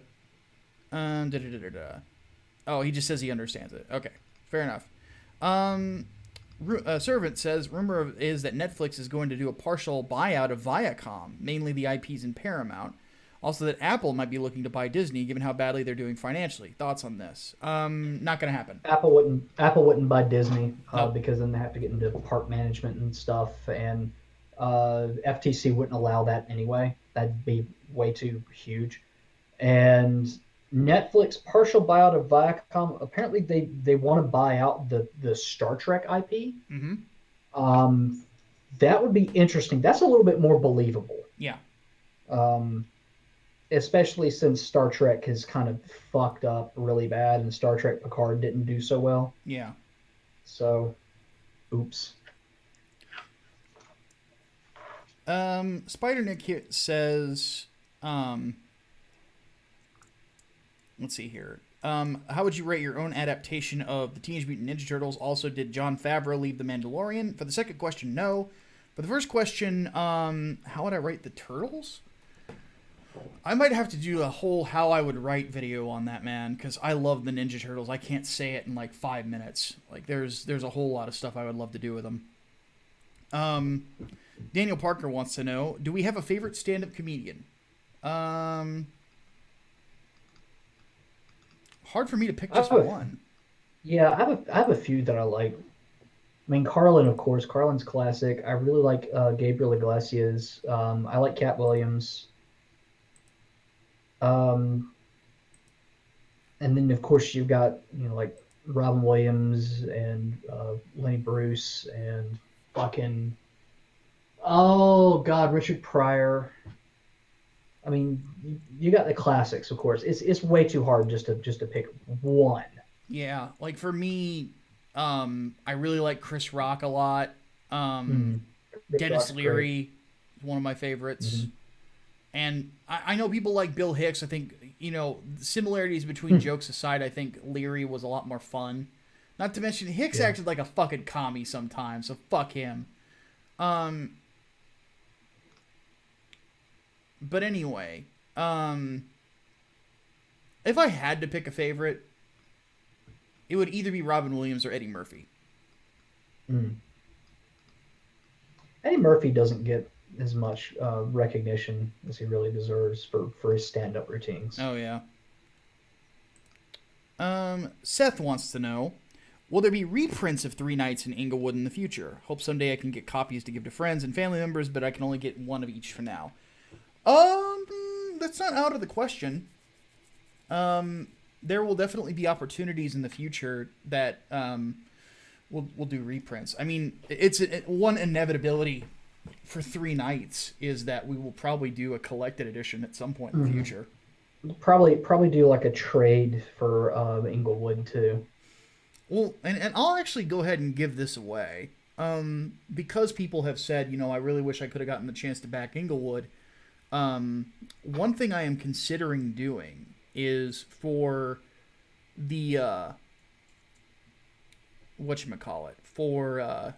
Oh, he just says he understands it. Okay, fair enough. Servant says, rumor is that Netflix is going to do a partial buyout of Viacom, mainly the IPs in Paramount. Also that Apple might be looking to buy Disney, given how badly they're doing financially. Thoughts on this? Not going to happen. Apple wouldn't buy Disney Nope. because then they have to get into park management and stuff, and FTC wouldn't allow that anyway. That'd be way too huge. And Netflix partial buyout of Viacom. Apparently, they want to buy out the Star Trek IP. Mm-hmm. That would be interesting. That's a little bit more believable. Yeah. Especially since Star Trek has kind of fucked up really bad, and Star Trek Picard didn't do so well. Yeah. So, oops. Spider Nick here says, let's see here. How would you rate your own adaptation of the Teenage Mutant Ninja Turtles? Also, did Jon Favreau leave The Mandalorian? For the second question, no. For the first question, how would I rate the Turtles? I might have to do a whole how I would write video on that, man, because I love the Ninja Turtles. I can't say it in like 5 minutes. Like, there's a whole lot of stuff I would love to do with them. Daniel Parker wants to know, do we have a favorite stand-up comedian? Hard for me to pick just one. Yeah, I have a few that I like. I mean, Carlin, of course. Carlin's classic. I really like Gabriel Iglesias. I like Cat Williams. And then, of course, you've got, like Robin Williams and Lenny Bruce and fucking, oh, God, Richard Pryor. I mean, you got the classics, of course. It's way too hard just to pick one. Yeah, like for me, I really like Chris Rock a lot. Dennis Leary is one of my favorites. Mm-hmm. And I know people like Bill Hicks. I think, similarities between jokes aside, I think Leary was a lot more fun. Not to mention, Hicks acted like a fucking commie sometimes, so fuck him. But anyway, if I had to pick a favorite, it would either be Robin Williams or Eddie Murphy. Eddie Murphy doesn't get as much recognition as he really deserves for his stand-up routines. Oh, yeah. Seth wants to know, will there be reprints of Three Nights in Inglewood in the future? Hope someday I can get copies to give to friends and family members, but I can only get one of each for now. That's not out of the question. There will definitely be opportunities in the future that we'll do reprints. I mean, it's one inevitability for Three Nights is that we will probably do a collected edition at some point in the future. Probably do like a trade for Inglewood too. Well, and I'll actually go ahead and give this away because people have said, I really wish I could have gotten the chance to back Inglewood. One thing I am considering doing is for the whatchamacallit, for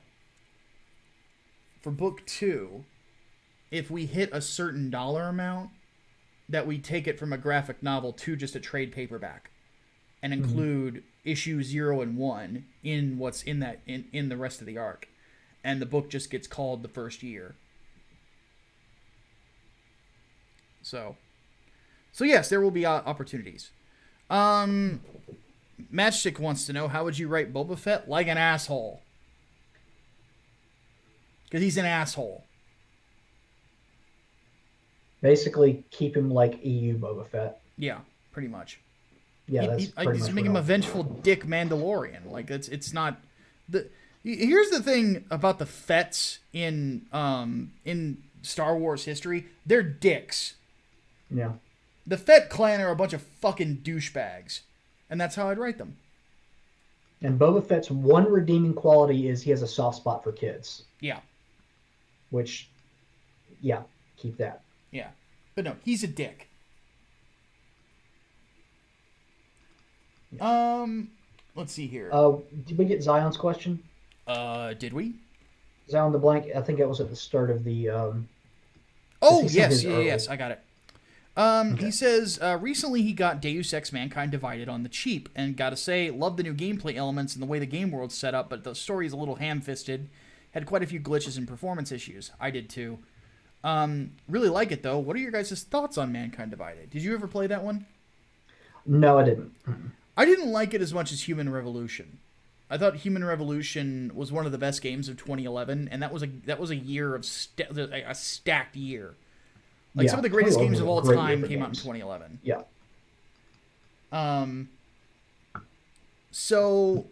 book 2, if we hit a certain dollar amount, that we take it from a graphic novel to just a trade paperback and include issue 0 and 1 in what's in that in the rest of the arc, and the book just gets called the first year. So yes, there will be opportunities. Matchstick wants to know, how would you write Boba Fett? Like an asshole. Because he's an asshole. Basically, keep him like EU Boba Fett. Yeah, pretty much. Yeah, that's pretty much. Just make him a vengeful dick Mandalorian. Like it's not the. Here's the thing about the Fetts in Star Wars history. They're dicks. Yeah. The Fett clan are a bunch of fucking douchebags, and that's how I'd write them. And Boba Fett's one redeeming quality is he has a soft spot for kids. Yeah. Which, yeah, keep that. Yeah. But no, he's a dick. Let's see here. Did we get Zion's question? Did we? Zion the blank. I think that was at the start of the. Oh, he sent yes, his early. yes, I got it. Okay. He says, recently he got Deus Ex Mankind Divided on the cheap, and gotta say, love the new gameplay elements and the way the game world's set up, but the story is a little ham-fisted. Had quite a few glitches and performance issues. I did too. Really like it though. What are your guys' thoughts on Mankind Divided? Did you ever play that one? No, I didn't. I didn't like it as much as Human Revolution. I thought Human Revolution was one of the best games of 2011, and that was a year of a stacked year. Like, Yeah, some of the greatest 2011 games of all was a great time year for came out in games. 2011. Yeah. So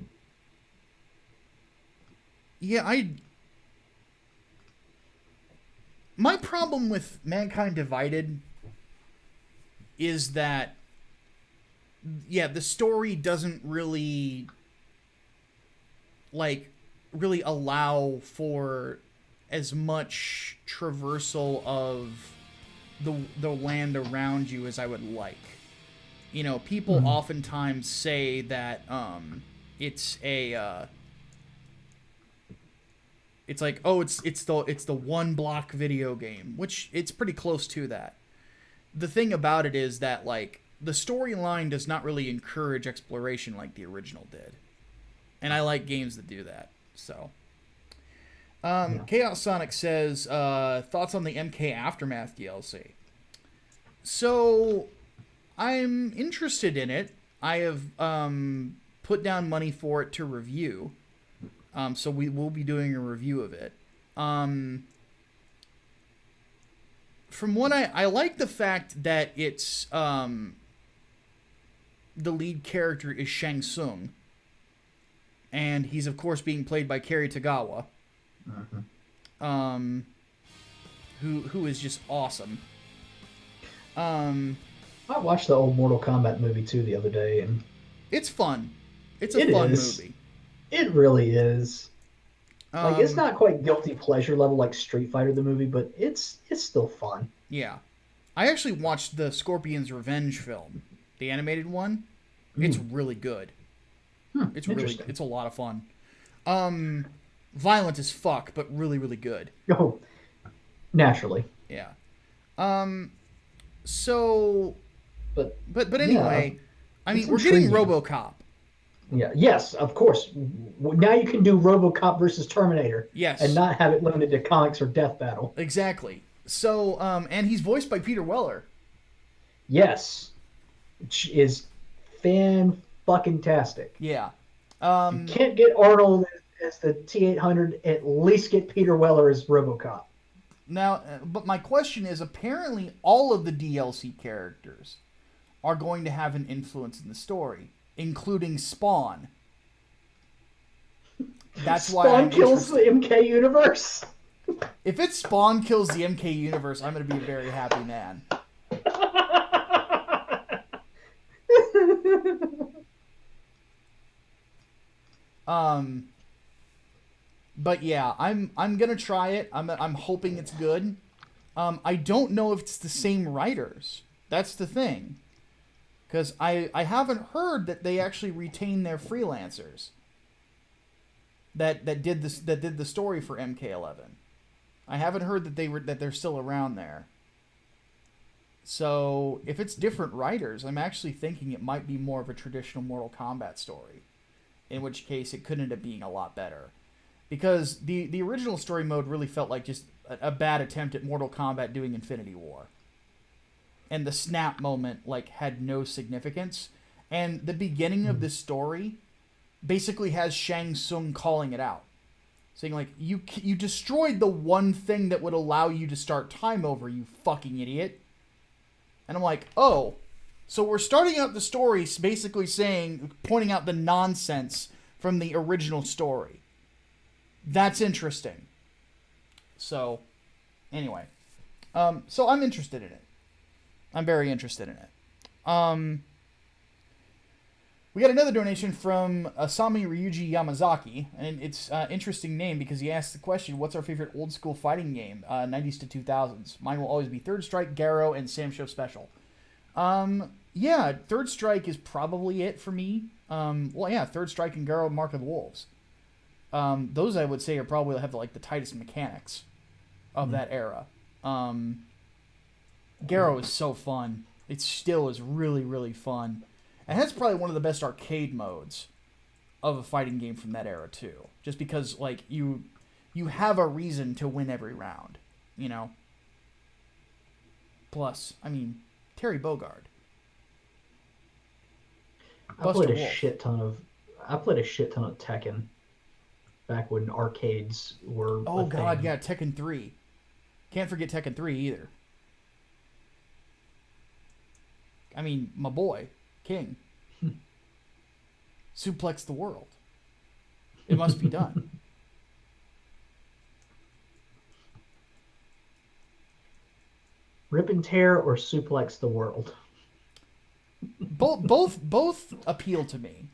yeah, my problem with Mankind Divided is that, yeah, the story doesn't really allow for as much traversal of the land around you as I would like. You know, people oftentimes say that it's a it's like, oh, it's the one block video game, which it's pretty close to that. The thing about it is that, like, the storyline does not really encourage exploration like the original did. And I like games that do that. So Chaos Sonic says, thoughts on the MK Aftermath DLC. So I'm interested in it. I have put down money for it to review. So we will be doing a review of it. From what I like the fact that it's the lead character is Shang Tsung, and he's of course being played by Kerry Tagawa, who is just awesome. I watched the old Mortal Kombat movie too the other day, and It's fun. It's a fun movie. It really is. Like, it's Um, not quite guilty pleasure level like Street Fighter the movie, but it's still fun. Yeah. I actually watched the Scorpion's Revenge film, the animated one. It's really good. It's Interesting. it's a lot of fun. Violent as fuck, but really, really good. Oh, naturally. Yeah. So, But but anyway, I mean, it's we're getting intriguing. RoboCop. yeah, yes, of course. Now you can do RoboCop versus Terminator. Yes. And not have it limited to comics or Death Battle. Exactly. So, and he's voiced by Peter Weller. Yes. Which is fan-fucking-tastic. Yeah. Can't get Arnold as the T-800, at least get Peter Weller as RoboCop. Now, but my question is, apparently all of the DLC characters are going to have an influence in the story, including Spawn. That's why Spawn I'm kills interested. the MK universe. If it's Spawn kills the MK universe, I'm going to be a very happy man. But yeah, I'm gonna try it. I'm hoping it's good. I don't know if it's the same writers. That's the thing, because I haven't heard that they actually retain their freelancers. That did the story for MK11. I haven't heard that they're still around there. So if it's different writers, I'm actually thinking it might be more of a traditional Mortal Kombat story. In which case, it could end up being a lot better. Because the original story mode really felt like just a bad attempt at Mortal Kombat doing Infinity War. And the snap moment had no significance. And the beginning of this story basically has Shang Tsung calling it out. Saying, you destroyed the one thing that would allow you to start time over, you fucking idiot. And I'm like, oh, so we're starting out the story basically pointing out the nonsense from the original story. That's interesting. So, anyway. So I'm interested in it. I'm very interested in it. We got another donation from Asami Ryuji Yamazaki, and it's an interesting name because he asked the question, what's our favorite old school fighting game, 90s to 2000s? Mine will always be Third Strike, Garrow, and Sam Show Special. Yeah, Third Strike is probably it for me. Well, yeah, Third Strike and Garrow, Mark of the Wolves. Those I would say are probably have like the tightest mechanics of that era. Garrow is so fun. It still is really, really fun. And that's probably one of the best arcade modes of a fighting game from that era too. Just because like you have a reason to win every round, you know. Plus, I mean, Terry Bogard. I played a shit ton of Tekken back when arcades were. Oh god, yeah, Tekken 3. Can't forget Tekken 3 either. I mean, my boy, King. Suplex the world. It must be done. Rip and tear or suplex the world. Both appeal to me.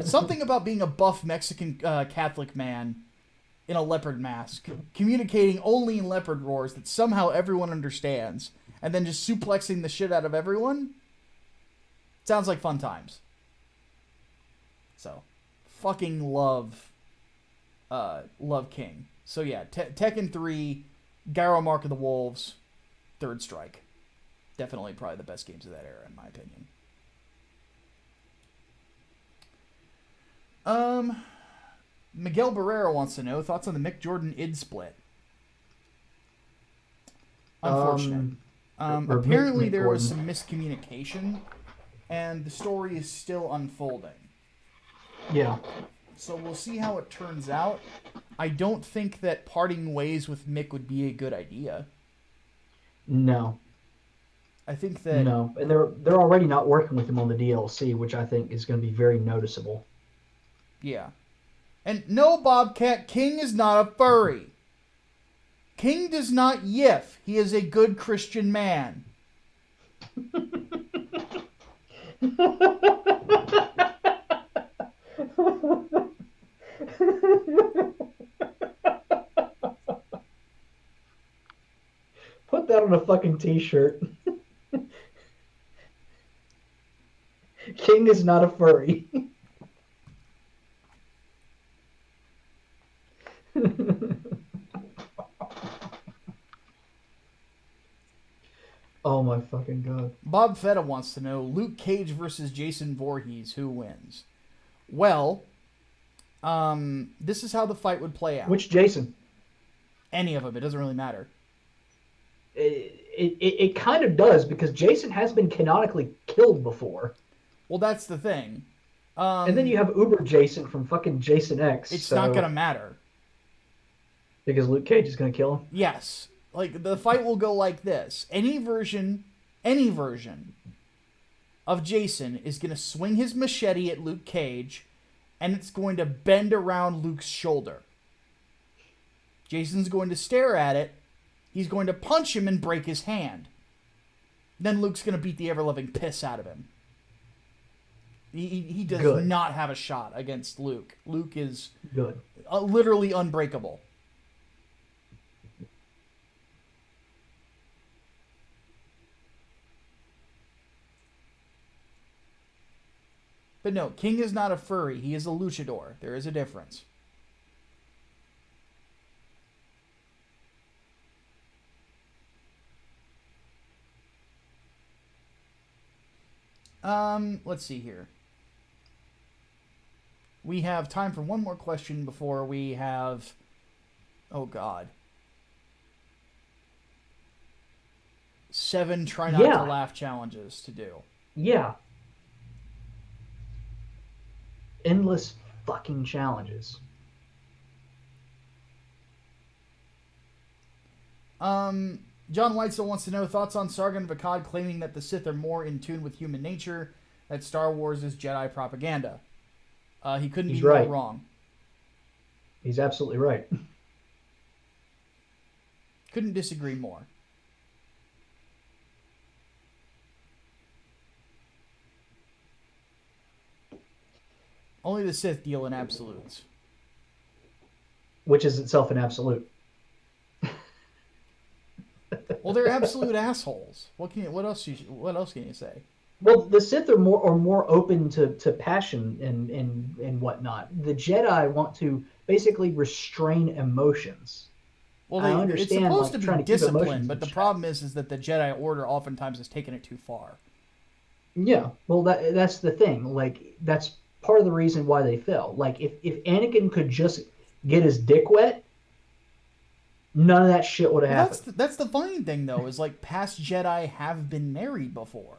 Something about being a buff Mexican Catholic man in a leopard mask, communicating only in leopard roars that somehow everyone understands, and then just suplexing the shit out of everyone. Sounds like fun times. So, fucking love King. So yeah, Tekken 3, Garrow Mark of the Wolves, Third Strike. Definitely probably the best games of that era, in my opinion. Miguel Barrera wants to know thoughts on the Mick Jordan id split. Unfortunate. Apparently there was some miscommunication, and the story is still unfolding. Yeah. So we'll see how it turns out. I don't think that parting ways with Mick would be a good idea. No. I think that... No, and they're already not working with him on the DLC, which I think is going to be very noticeable. Yeah. And no, Bobcat, King is not a furry. King does not yiff. He is a good Christian man. Put that on a fucking t-shirt. King is not a furry. Oh my fucking god. Bob Fetta wants to know, Luke Cage versus Jason Voorhees, who wins? Well, this is how the fight would play out. Which Jason? Any of them, it doesn't really matter. It kind of does, because Jason has been canonically killed before. Well, that's the thing. And then you have Uber Jason from fucking Jason X. It's not going to matter. Because Luke Cage is going to kill him? Yes. Like, the fight will go like this. Any version of Jason is going to swing his machete at Luke Cage, and it's going to bend around Luke's shoulder. Jason's going to stare at it. He's going to punch him and break his hand. Then Luke's going to beat the ever-loving piss out of him. He does not have a shot against Luke. Luke is good, literally unbreakable. But no, King is not a furry. He is a luchador. There is a difference. Let's see here. We have time for one more question before we have... Oh, God. 7 try not to laugh challenges to do. Yeah. Endless fucking challenges. John Whitesell wants to know thoughts on Sargon of Akkad claiming that the Sith are more in tune with human nature, that Star Wars is Jedi propaganda. He couldn't be more wrong. He's absolutely right. Couldn't disagree more. Only the Sith deal in absolutes. which is itself an absolute. Well, they're absolute assholes. What else can you say? Well, the Sith are more open to passion and whatnot. The Jedi want to basically restrain emotions. Well, I understand, it's supposed to be trying to keep discipline, emotions but in the check. problem is that the Jedi Order oftentimes has taken it too far. Yeah, well, that's the thing. Like, that's part of the reason why they fell. Like, if Anakin could just get his dick wet, none of that shit would have Well, happened. that's the funny thing though, is like past Jedi have been married before.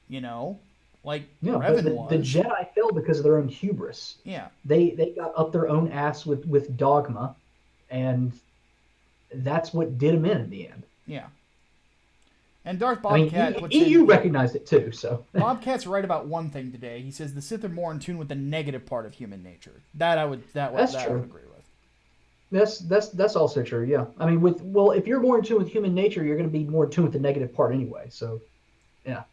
You know, like Yeah, Revan but was. the Jedi fell because of their own hubris. Yeah, They got up their own ass with dogma, and that's what did them in the end. yeah. And Darth I mean, Bobcat puts EU in. recognized it too. So Bobcat's right about one thing today. He says the Sith are more in tune with the negative part of human nature. That I would That's I true. would agree with. that's also true. Yeah, I mean, if you're more in tune with human nature, you're going to be more in tune with the negative part anyway. So, yeah.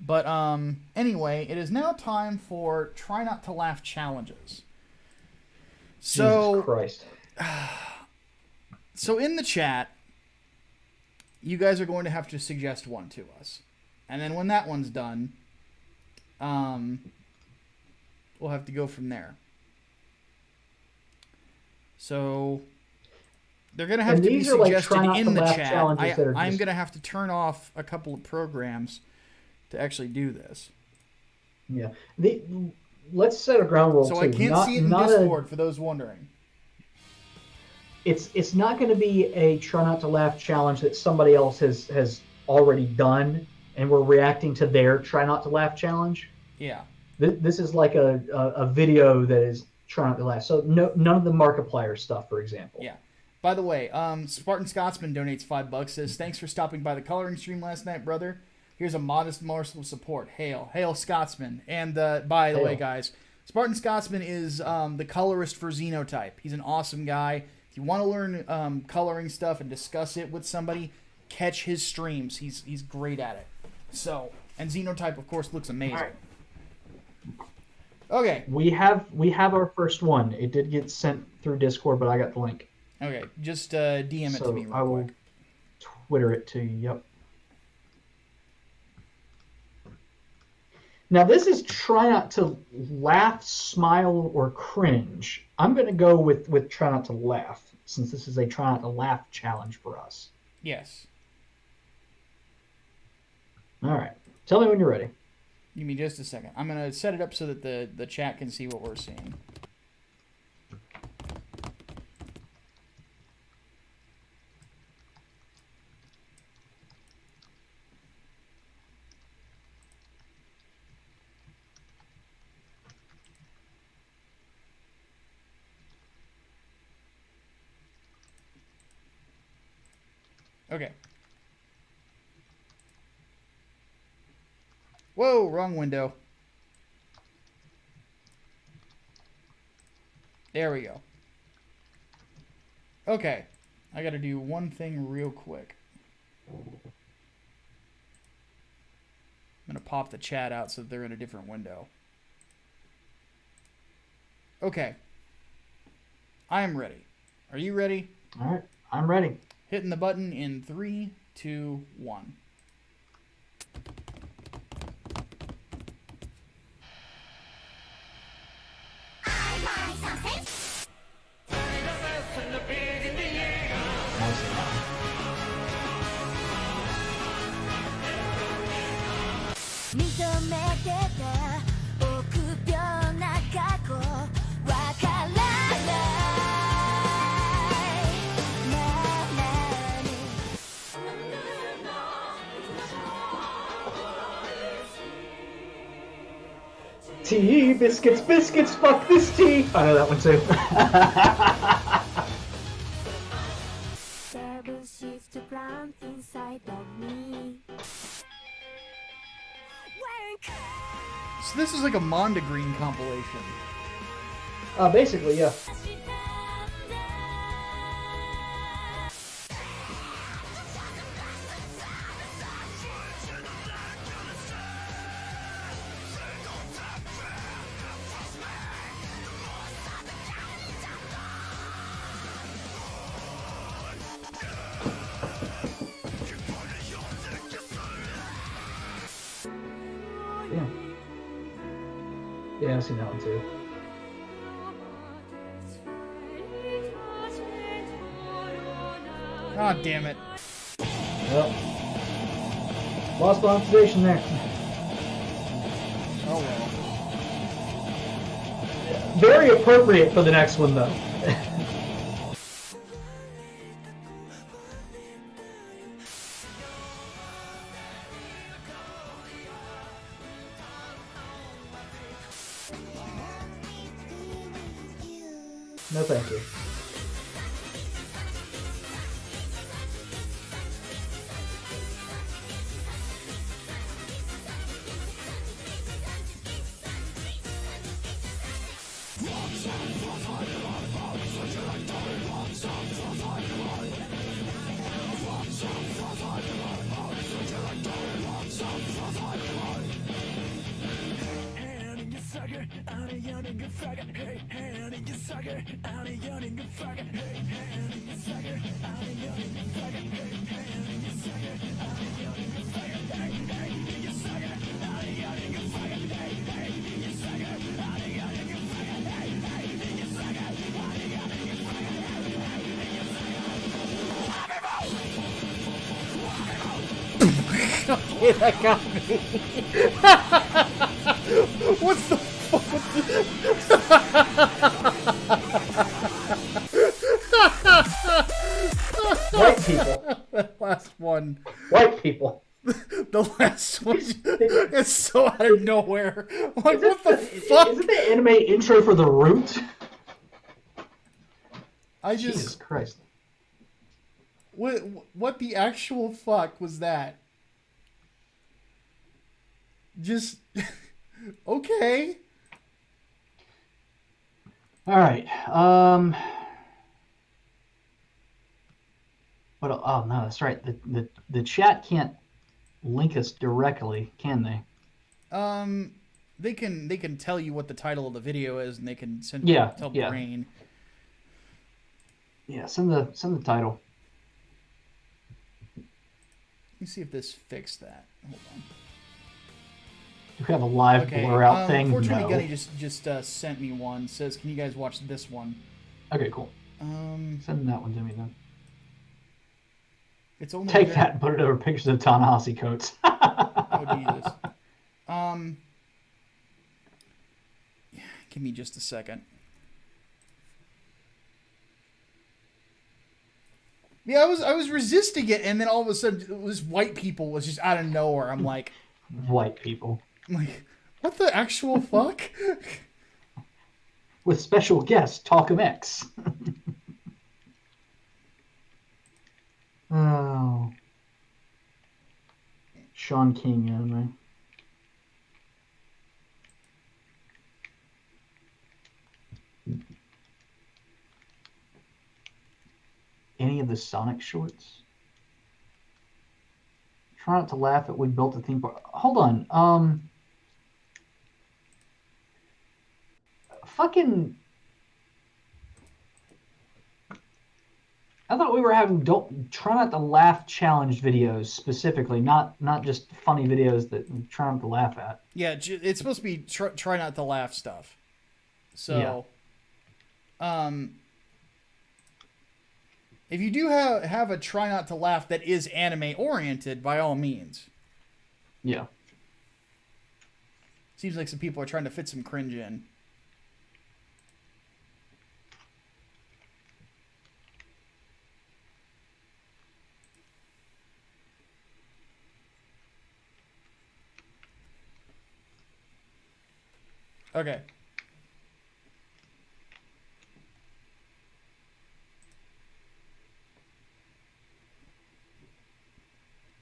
But anyway, it is now time for try not to laugh challenges. So Jesus Christ. So in the chat, you guys are going to have to suggest one to us. And then when that one's done, we'll have to go from there. So they're going to have And to be these are like suggested try not to in the laugh chat. challenges that are I'm just- going to have to turn off a couple of programs to actually do this. Yeah. Let's set a ground rule So too. I can't see it in Discord for those wondering. It's not going to be a try not to laugh challenge that somebody else has already done, and we're reacting to their try not to laugh challenge. Yeah. This is like a video that is try not to laugh. So none of the Markiplier stuff, for example. Yeah. By the way, Spartan Scotsman donates $5. Says thanks for stopping by the coloring stream last night, brother. Here's a modest morsel of support. Hail Scotsman. And by the way, guys, Spartan Scotsman is the colorist for Xenotype. He's an awesome guy. If you want to learn coloring stuff and discuss it with somebody, catch his streams. He's great at it. So, and Xenotype, of course, looks amazing. All right. Okay. We have our first one. It did get sent through Discord, but I got the link. Okay. Just DM it to me real I will quick. Twitter it to you. Yep. Now this is try not to laugh, smile, or cringe. I'm going to go with try not to laugh, since this is a try not to laugh challenge for us. Yes. All right. Tell me when you're ready. Give me just a second. I'm going to set it up so that the chat can see what we're seeing. Okay. Whoa, wrong window. There we go. Okay. I gotta do one thing real quick. I'm gonna pop the chat out so that they're in a different window. Okay. I am ready. Are you ready? All right. I'm ready. Hitting the button in 3, 2, 1. Tea, biscuits, fuck this tea. I know that one too. So this is like a Mondegreen compilation. Basically, yeah. Yeah, I've seen that one too. Ah, damn it. Well, lost monetization there. Oh well. Very appropriate for the next one, though. No, thank you. Okay, that got me. What's the fuck? White people. That last one. White people. The last one is so out of nowhere. Like, what the Is fuck? it the anime intro for The Root? I Jesus just... Christ. What the actual fuck was that? Just... Okay. Alright, What? Oh no, that's right. The chat can't link us directly, can they? They can tell you what the title of the video is, and they can tell Yeah. Brain. Yeah, send the title. Let me see if this fixed that. Hold on. Do we have a live Okay. blur out thing? Unfortunately, No. Gunny just sent me one. Says, "Can you guys watch this one?" Okay, cool. Send that one to me then. It's only Take that and put it over pictures of Ta-Nehisi coats. Oh Jesus. Give me just a second. Yeah, I was resisting it, and then all of a sudden, it was white people was just out of nowhere. I'm like, White people. What the actual fuck? With special guest Talcum X. Oh. Sean King anime. Any of the Sonic shorts? Try not to laugh at we built a theme park. Hold on. Fucking. I thought we were having don't try not to laugh challenge videos specifically, not just funny videos that try not to laugh at. Yeah, it's supposed to be try not to laugh stuff. So, if you do have a try not to laugh that is anime oriented, by all means. Yeah. Seems like some people are trying to fit some cringe in. Okay.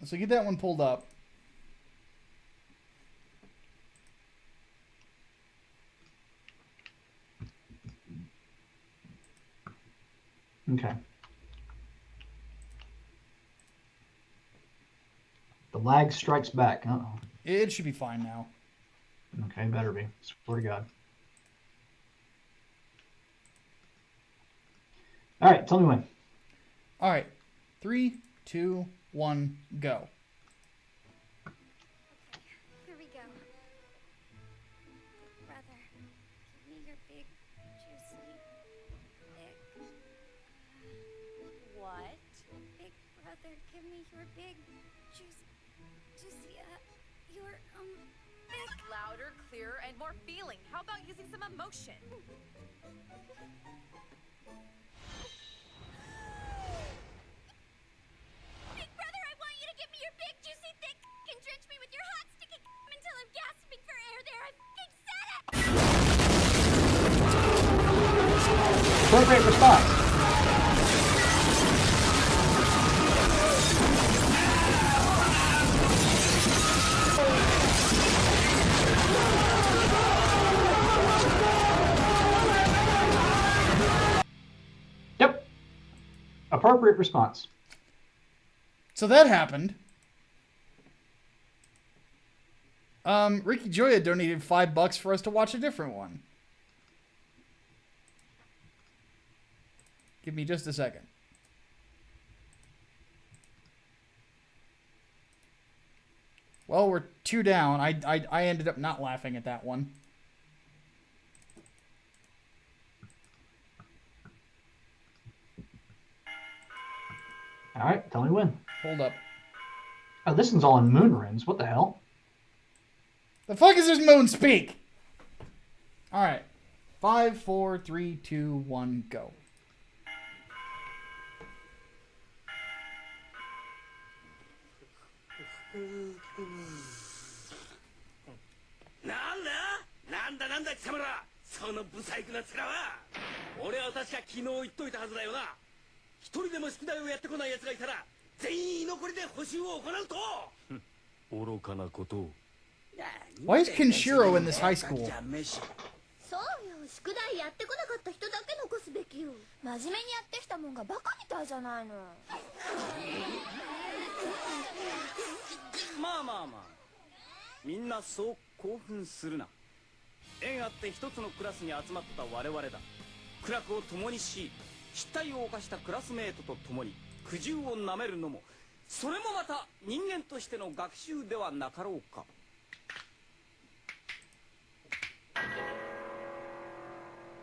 So get that one pulled up. Okay. The lag strikes back. Uh-oh. It should be fine now. Okay, better be. Swear to God. All right, tell me when. All right. 3, 2, 1, go. Here we go. Brother. your big, juicy, thick... What? Big brother, give me your big, juicy, your, big... Louder, clearer, and more feeling. How about using some emotion? Big brother, I want you to give me your big, juicy, thick and drench me with your hot, sticky until I'm gasping for air there. I f***ing said it! Appropriate response. Yep. Appropriate response. So that happened. Ricky Joya donated $5 for us to watch a different one. Give me just a second. Well, we're 2 down. I ended up not laughing at that one. All right, tell me when. Hold up. Oh, this one's all in moon runes. What the hell? The fuck is this moon speak? All right. 5, 4, 3, 2, 1, go.なんだ貴様ら、そのブサイクな面は。俺は確か昨日言っといたはずだよな。一人でも宿題をやってこない奴がいたら全員居残りで補習を行うと。愚かなことを。Why is Kenshiro in this high school? そうよ、宿題やってこなかった人だけ残すべきよ。真面目にやってきたもんがバカみたいじゃないの。まあまあまあ、みんなそう興奮するな。縁あって一つのクラスに集まった我々だ。苦楽を共にし、失態を犯したクラスメートと共に苦渋をなめるのも、それもまた人間としての学習ではなかろうか。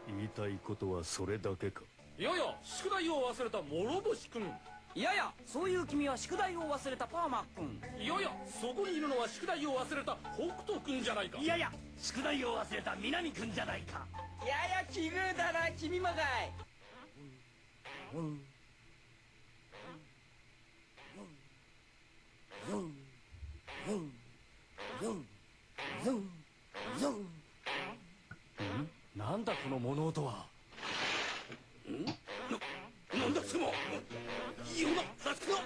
言いたいことはそれだけか。いやいや、宿題を忘れた諸星君。いやいや、そういう君は宿題を忘れたパーマ君。いやいや、そこにいるのは宿題を忘れた北斗君じゃないか。いやいや、宿題を忘れた南君じゃないか。いやいや、奇遇だな、君もかい。なんだこの物音は。なんだその。よな、ラスクだ。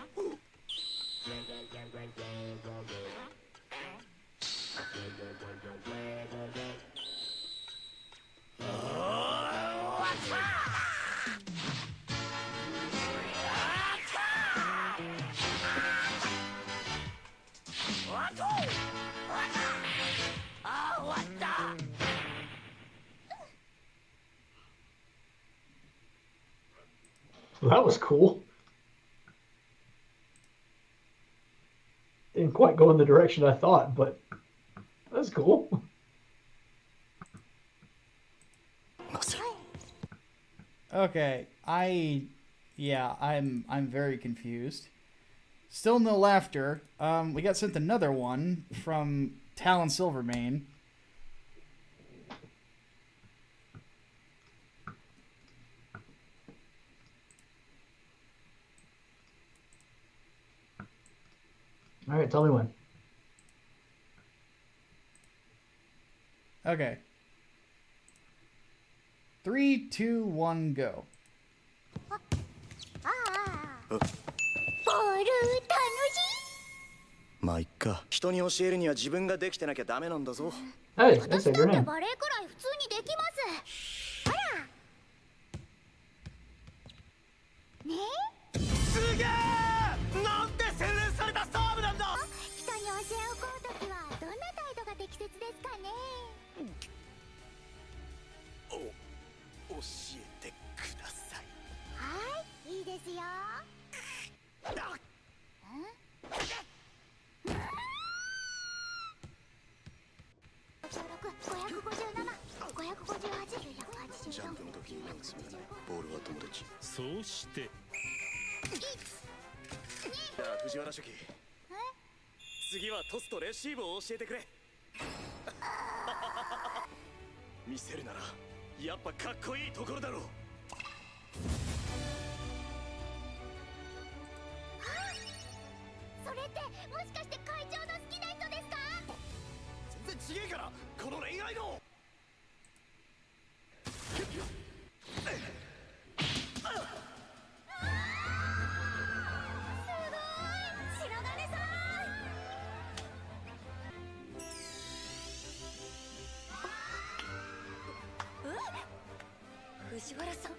Well, that was cool. Didn't quite go in the direction I thought, but that's cool. Okay, I'm very confused. Still no laughter. We got sent another one from Talon Silvermane. All right, tell me when. Okay. 3, 2, 1, go. ボール楽しい。まあいっか。人に教えるには自分ができてなきゃダメなんだぞ。Hey, that's 私 a だ your って name. バレエくらい普通にできます。ほら。ねえ。すげえ！なんて洗練されたサーブなんだ。人に教えを請うときはどんな態度が適切ですかね。教えてください。はい、いいですよ。557、558、ジャンプの時に目をつむらないボールは友達そうしてじゃあ藤原書記次はトスとレシーブを教えてくれ見せるならやっぱかっこいいところだろうそれってもしかして会長の好きな人ですか？全然違えからこの恋愛の白金さん。藤原さん。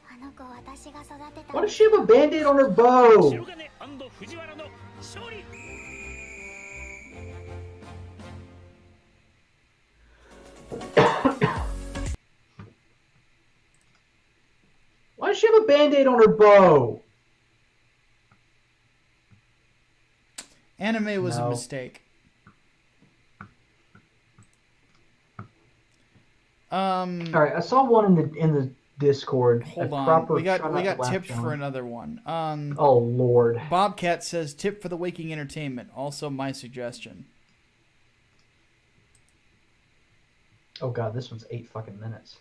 あの子私が育てた。 Why does she have a band-aid on her bow? 白金藤原の勝利。 Why does she have a band-aid on her bow? Anime was a No. mistake. All right, I saw one in the Discord. Hold A on. proper We try got not to laugh tipped for challenge. another one. Oh Lord. Bobcat says tip for the waking entertainment. Also my suggestion. Oh God, this one's 8 fucking minutes.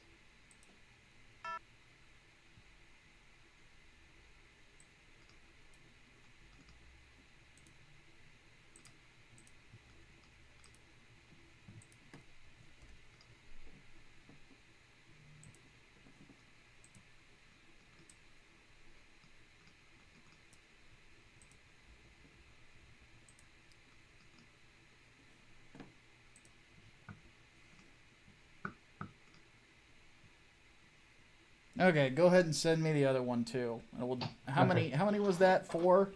Okay, go ahead and send me the other one too. And we'll, how many was that? 4?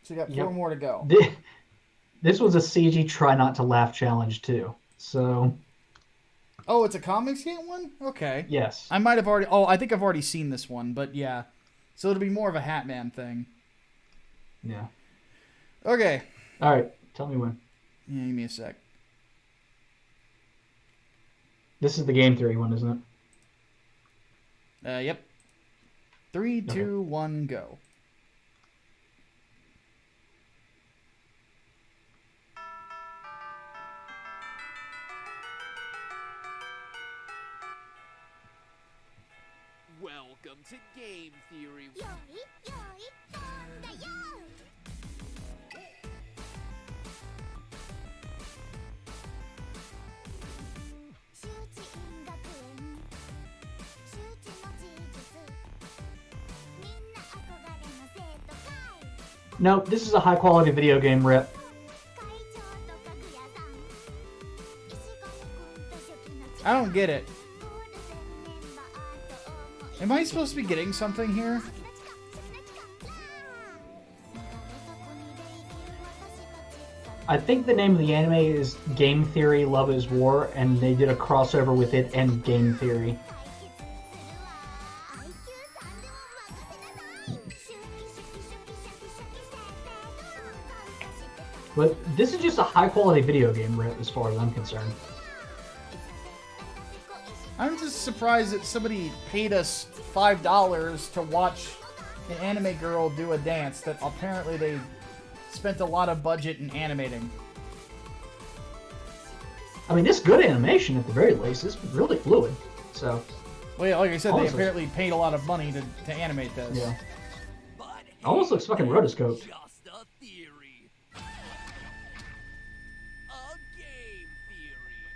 So you got 4 Yep. more to go. This was a CG try not to laugh challenge too. So Oh, it's a comics game one? Okay. yes. I might have already... Oh, I think I've already seen this one, but yeah. So it'll be more of a Hatman thing. Yeah. Okay. All right. Tell me when. Yeah, give me a sec. This is the game theory one, isn't it? Yep. 3, 2, 1, go. Welcome to Game Theory. よいよい飛んだよ。修知院学園周知の事実みんな憧れの生徒会 No, this is a high quality video game, Rip. 会長とかぐやさん石上くんと初期の I don't get it. ゴールデンメンバーと思い Am I supposed to be getting something here? I think the name of the anime is Game Theory Love is War, and they did a crossover with it and Game Theory. But this is just a high quality video game, Rip, as far as I'm concerned. I'm just surprised that somebody paid us $5 to watch an anime girl do a dance that apparently they spent a lot of budget in animating. I mean, it's good animation at the very least. It's really fluid. So, Well, yeah, like I said, they Honestly. apparently paid a lot of money to animate this. yeah. But Almost looks fucking rotoscoped. just a theory. A game theory.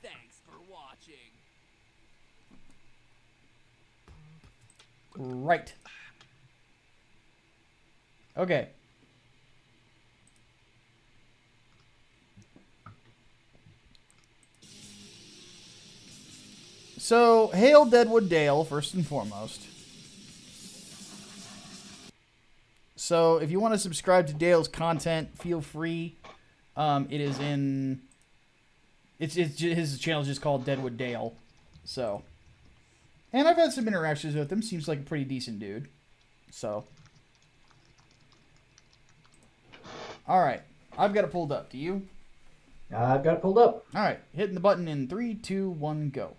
Thanks for watching. Right. Okay. So, hail Deadwood Dale, first and foremost. So, if you want to subscribe to Dale's content, feel free. It is in... his channel is just called Deadwood Dale. So... And I've had some interactions with him. Seems like a pretty decent dude. So. Alright. I've got it pulled up. Do you? I've got it pulled up. All right, hitting the button in 3, 2, 1, go.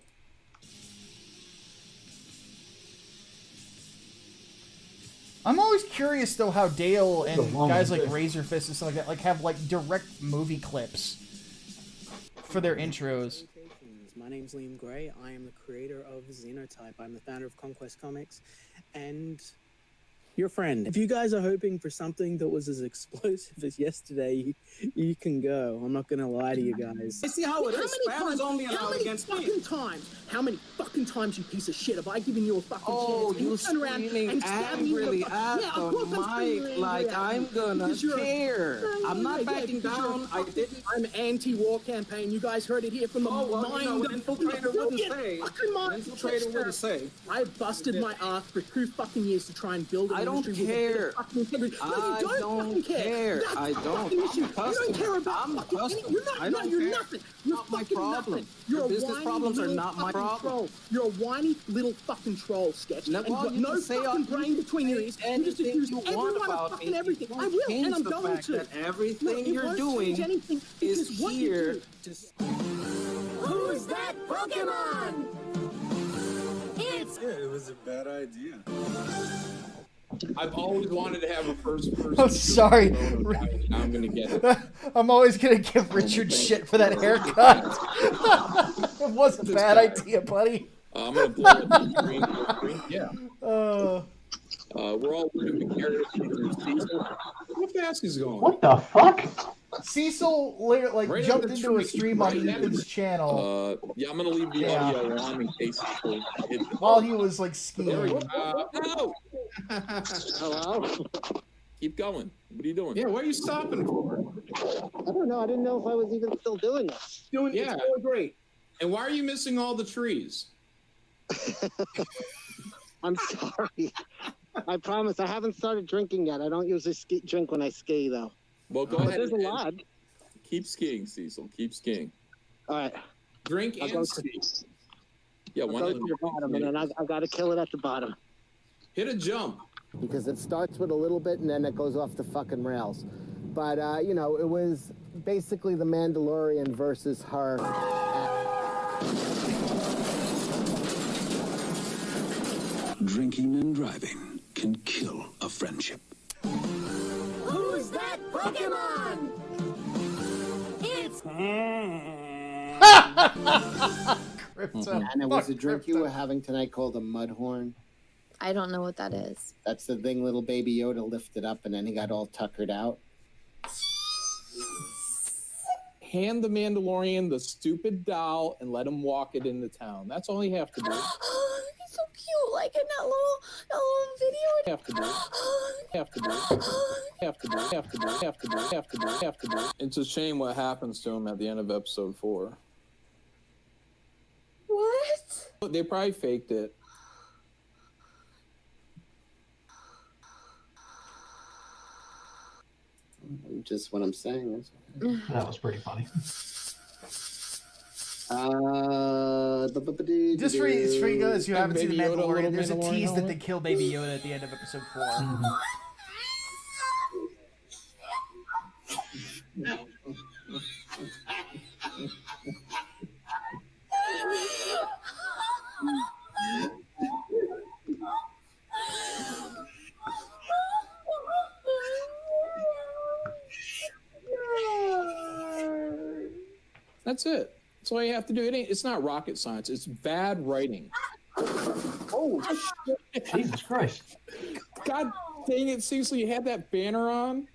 I'm always curious though how Dale and guys like Razorfist and stuff like that like have like direct movie clips for their intros. My name's Liam Gray. I am the creator of Xenotype. I'm the founder of Conquest Comics and your friend. If you guys are hoping for something that was as explosive as yesterday, you can go. I'm not gonna lie to you guys. I see how it is. Spam only allowed against me. How many fucking times, you piece of shit, have I given you a fucking Oh, chance? you turn around screaming and stab me in the angrily fuck- at Yeah, of the course I'm mic screaming like angrily at I'm you. gonna Because you're a- care. I'm not backing because you're a down. I fucking- didn't. I'm anti-war campaign. You guys heard it here from the Oh, well, mind you know, of an the infiltrator wouldn't brilliant say. fucking mind. An infiltrator wouldn't say. I busted my ass for 2 fucking years to try and build an I don't industry with a bit care. of fucking integrity. No, you I don't don't fucking care. That's I the don't. fucking I'm issue. You don't care about I'm fucking custom. anything. You're not. I No, don't you're care. nothing. You're Not my fucking problem. nothing. You're Your a business whiny problems are little not my fucking problem. troll. You're a whiny little fucking troll, Sketch. No, and well, you've you got no can say fucking brain between your ears. You just anything accuse you want everyone of about fucking me. everything. It I won't will, change and I'm the going fact to. that everything it you're won't doing change anything is because what you here do- to. Who's that Pokemon? It's Yeah, it was a bad idea. I've always wanted to have a first person. I'm sorry. Now I'm gonna get it. I'm always gonna give Richard shit for that haircut. It was a bad idea, buddy. I'm gonna blow up the screen. Yeah. We're all looking at characters. Cecil. How fast he's going? What the fuck? Cecil later, like Right jumped under the into a tree. stream on Right under Ethan's the- channel Yeah, I'm gonna leave the Yeah. audio on in case people hit the... while he was like There we skiing. go. No! Hello? Keep going. What are you doing? Yeah, what are you stopping for? I don't know. I didn't know if I was even still doing this. Doing it's going great. And why are you missing all the trees? I'm sorry. I promise I haven't started drinking yet. I don't usually drink when I ski, though. Well, go But ahead. there's a and lot. Keep skiing, Cecil. Keep skiing. All right. Drink I'll and go ski. Yeah, I'll one go of to them. the bottom, and then I got to kill it at the bottom. Hit a jump. Because it starts with a little bit, and then it goes off the fucking rails. But, you know, it was basically the Mandalorian versus her. Drinking and driving can kill a friendship. Who's that Pokemon? It's Crypto. And it was a Fuck drink you Crypto. were having tonight called a Mudhorn. I don't know what that is. That's the thing little baby Yoda lifted up, and then he got all tuckered out. Hand the Mandalorian the stupid doll and let him walk it into town. That's all you have to do. He's so cute, like in that little video. Have to do. Have to do. Have to do. Have to do. Have to do. Have to do. Have to do. It's a shame what happens to him at the end of episode 4. What? They probably faked it. Just what I'm saying is. That was pretty funny. Just for you guys who haven't seen the Baby Yoda, Mandalorian, little there's a Mandalorian tease that helmet. they kill Baby Yoda at the end of episode 4. That's it. That's all you have to do. It's not rocket science. It's bad writing. Oh, Jesus Christ. God dang it, Cecil, you had that banner on?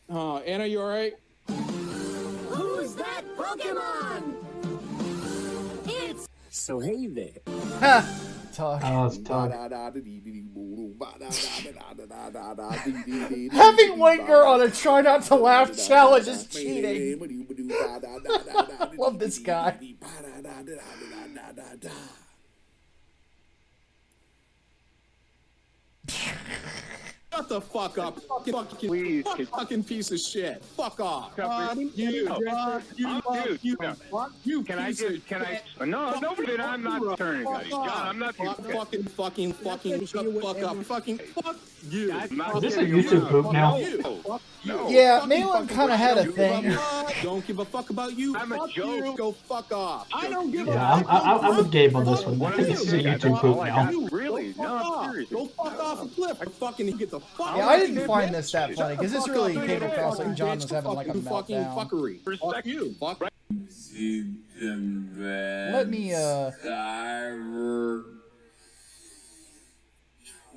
Anna, you all right? Who's that Pokemon? It's So hey there. Ha! Talk. Oh, it's Todd. Having white girl on a try not to laugh challenge is cheating. Love this guy. Shut the fuck up. Fucking piece of shit. Fuck off. Can I just, no, nobody, I'm not turning on you, John. I'm not fucking shut the fuck up. Fucking fuck you. Is this a YouTube poop now? Yeah, Malin kind of had a thing. Don't give a fuck about you. I'm a joke. Go fuck off. I don't give a fuck. I'm with Gabe on this one. I think this is a YouTube poop now. Really? No, seriously. Go fuck off a cliff. I fucking get the fuck. Yeah, I didn't find this that funny because this really came across like John was having like a meltdown. Fuckery. Respect you. Fuck. Let me Cyber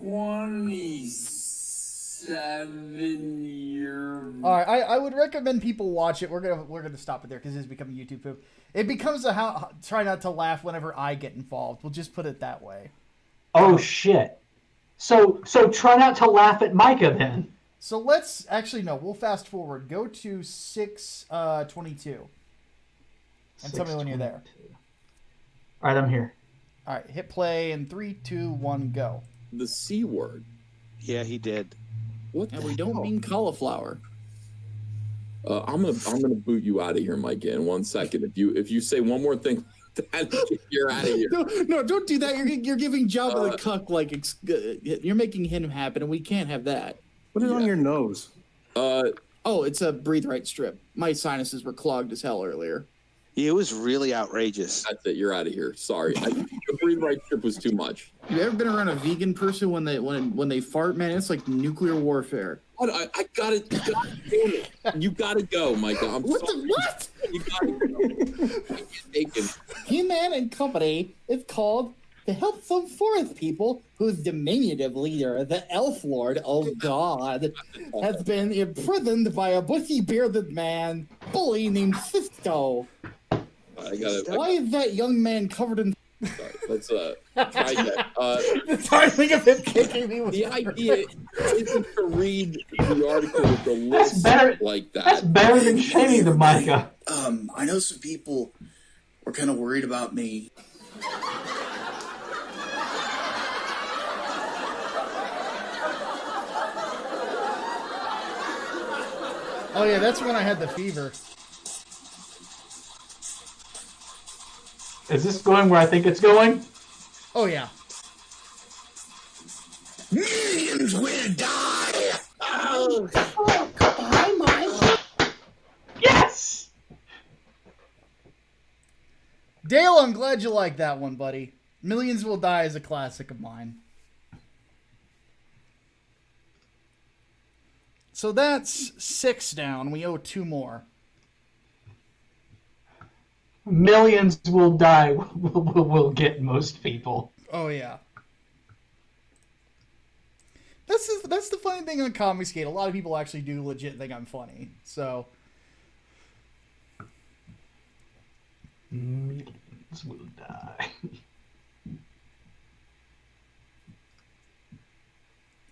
27-year. All right, I would recommend people watch it. We're gonna stop it there because it's becoming YouTube poop. It becomes a try not to laugh whenever I get involved. We'll just put it that way. Oh shit. So try not to laugh at Micah then. So let's actually no. We'll fast forward. Go to 6:22, and tell me when you're there. All right, I'm here. All right, hit play in 3, 2, 1, go. The C word. Yeah, he did. What? And we don't mean cauliflower. I'm gonna boot you out of here, Micah, in 1 second. If you say one more thing, you're out of here. No, don't do that. You're giving Jabba the cuck like you're making him happen, and we can't have that. Put it on your nose. Oh, it's a breathe right strip. My sinuses were clogged as hell earlier. Yeah, it was really outrageous. That's it. You're out of here. Sorry. The breathe right strip was too much. You ever been around a vegan person when they fart, man? It's like nuclear warfare. I gotta damn it. You gotta go, Micah. What? You gotta go. He-Man and Company is called to help some forest people whose diminutive leader, the Elf Lord, oh God, has been imprisoned by a bushy-bearded man, bully named Cisco. Why is that young man covered in... Sorry, let's try that. The timing of him kicking me was the idea isn't to read the article with the list like that. That's better than shaming the Micah. I know some people were kind of worried about me. Oh yeah, that's when I had the fever. Is this going where I think it's going? Oh yeah. Millions will die. Oh, hi, Mike. Yes. Dale, I'm glad you like that one, buddy. Millions Will Die is a classic of mine. So that's 6 down. We owe 2 more. Millions will die. Will get most people. Oh yeah. That's the funny thing on Comicsgate. A lot of people actually do legit think I'm funny. So millions will die.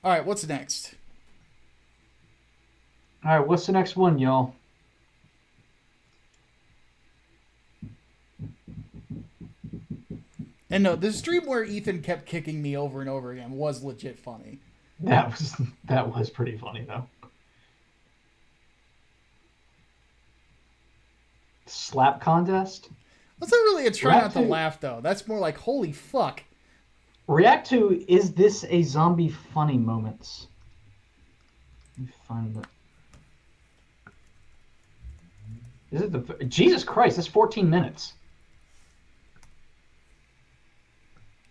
All right, what's next? All right, what's the next one, y'all? And no, the stream where Ethan kept kicking me over and over again was legit funny. That was pretty funny though. Slap contest? That's not really a try not to laugh though. That's more like holy fuck. React to is this a zombie funny moments? Let me find it. Is it the Jesus Christ? That's 14 minutes.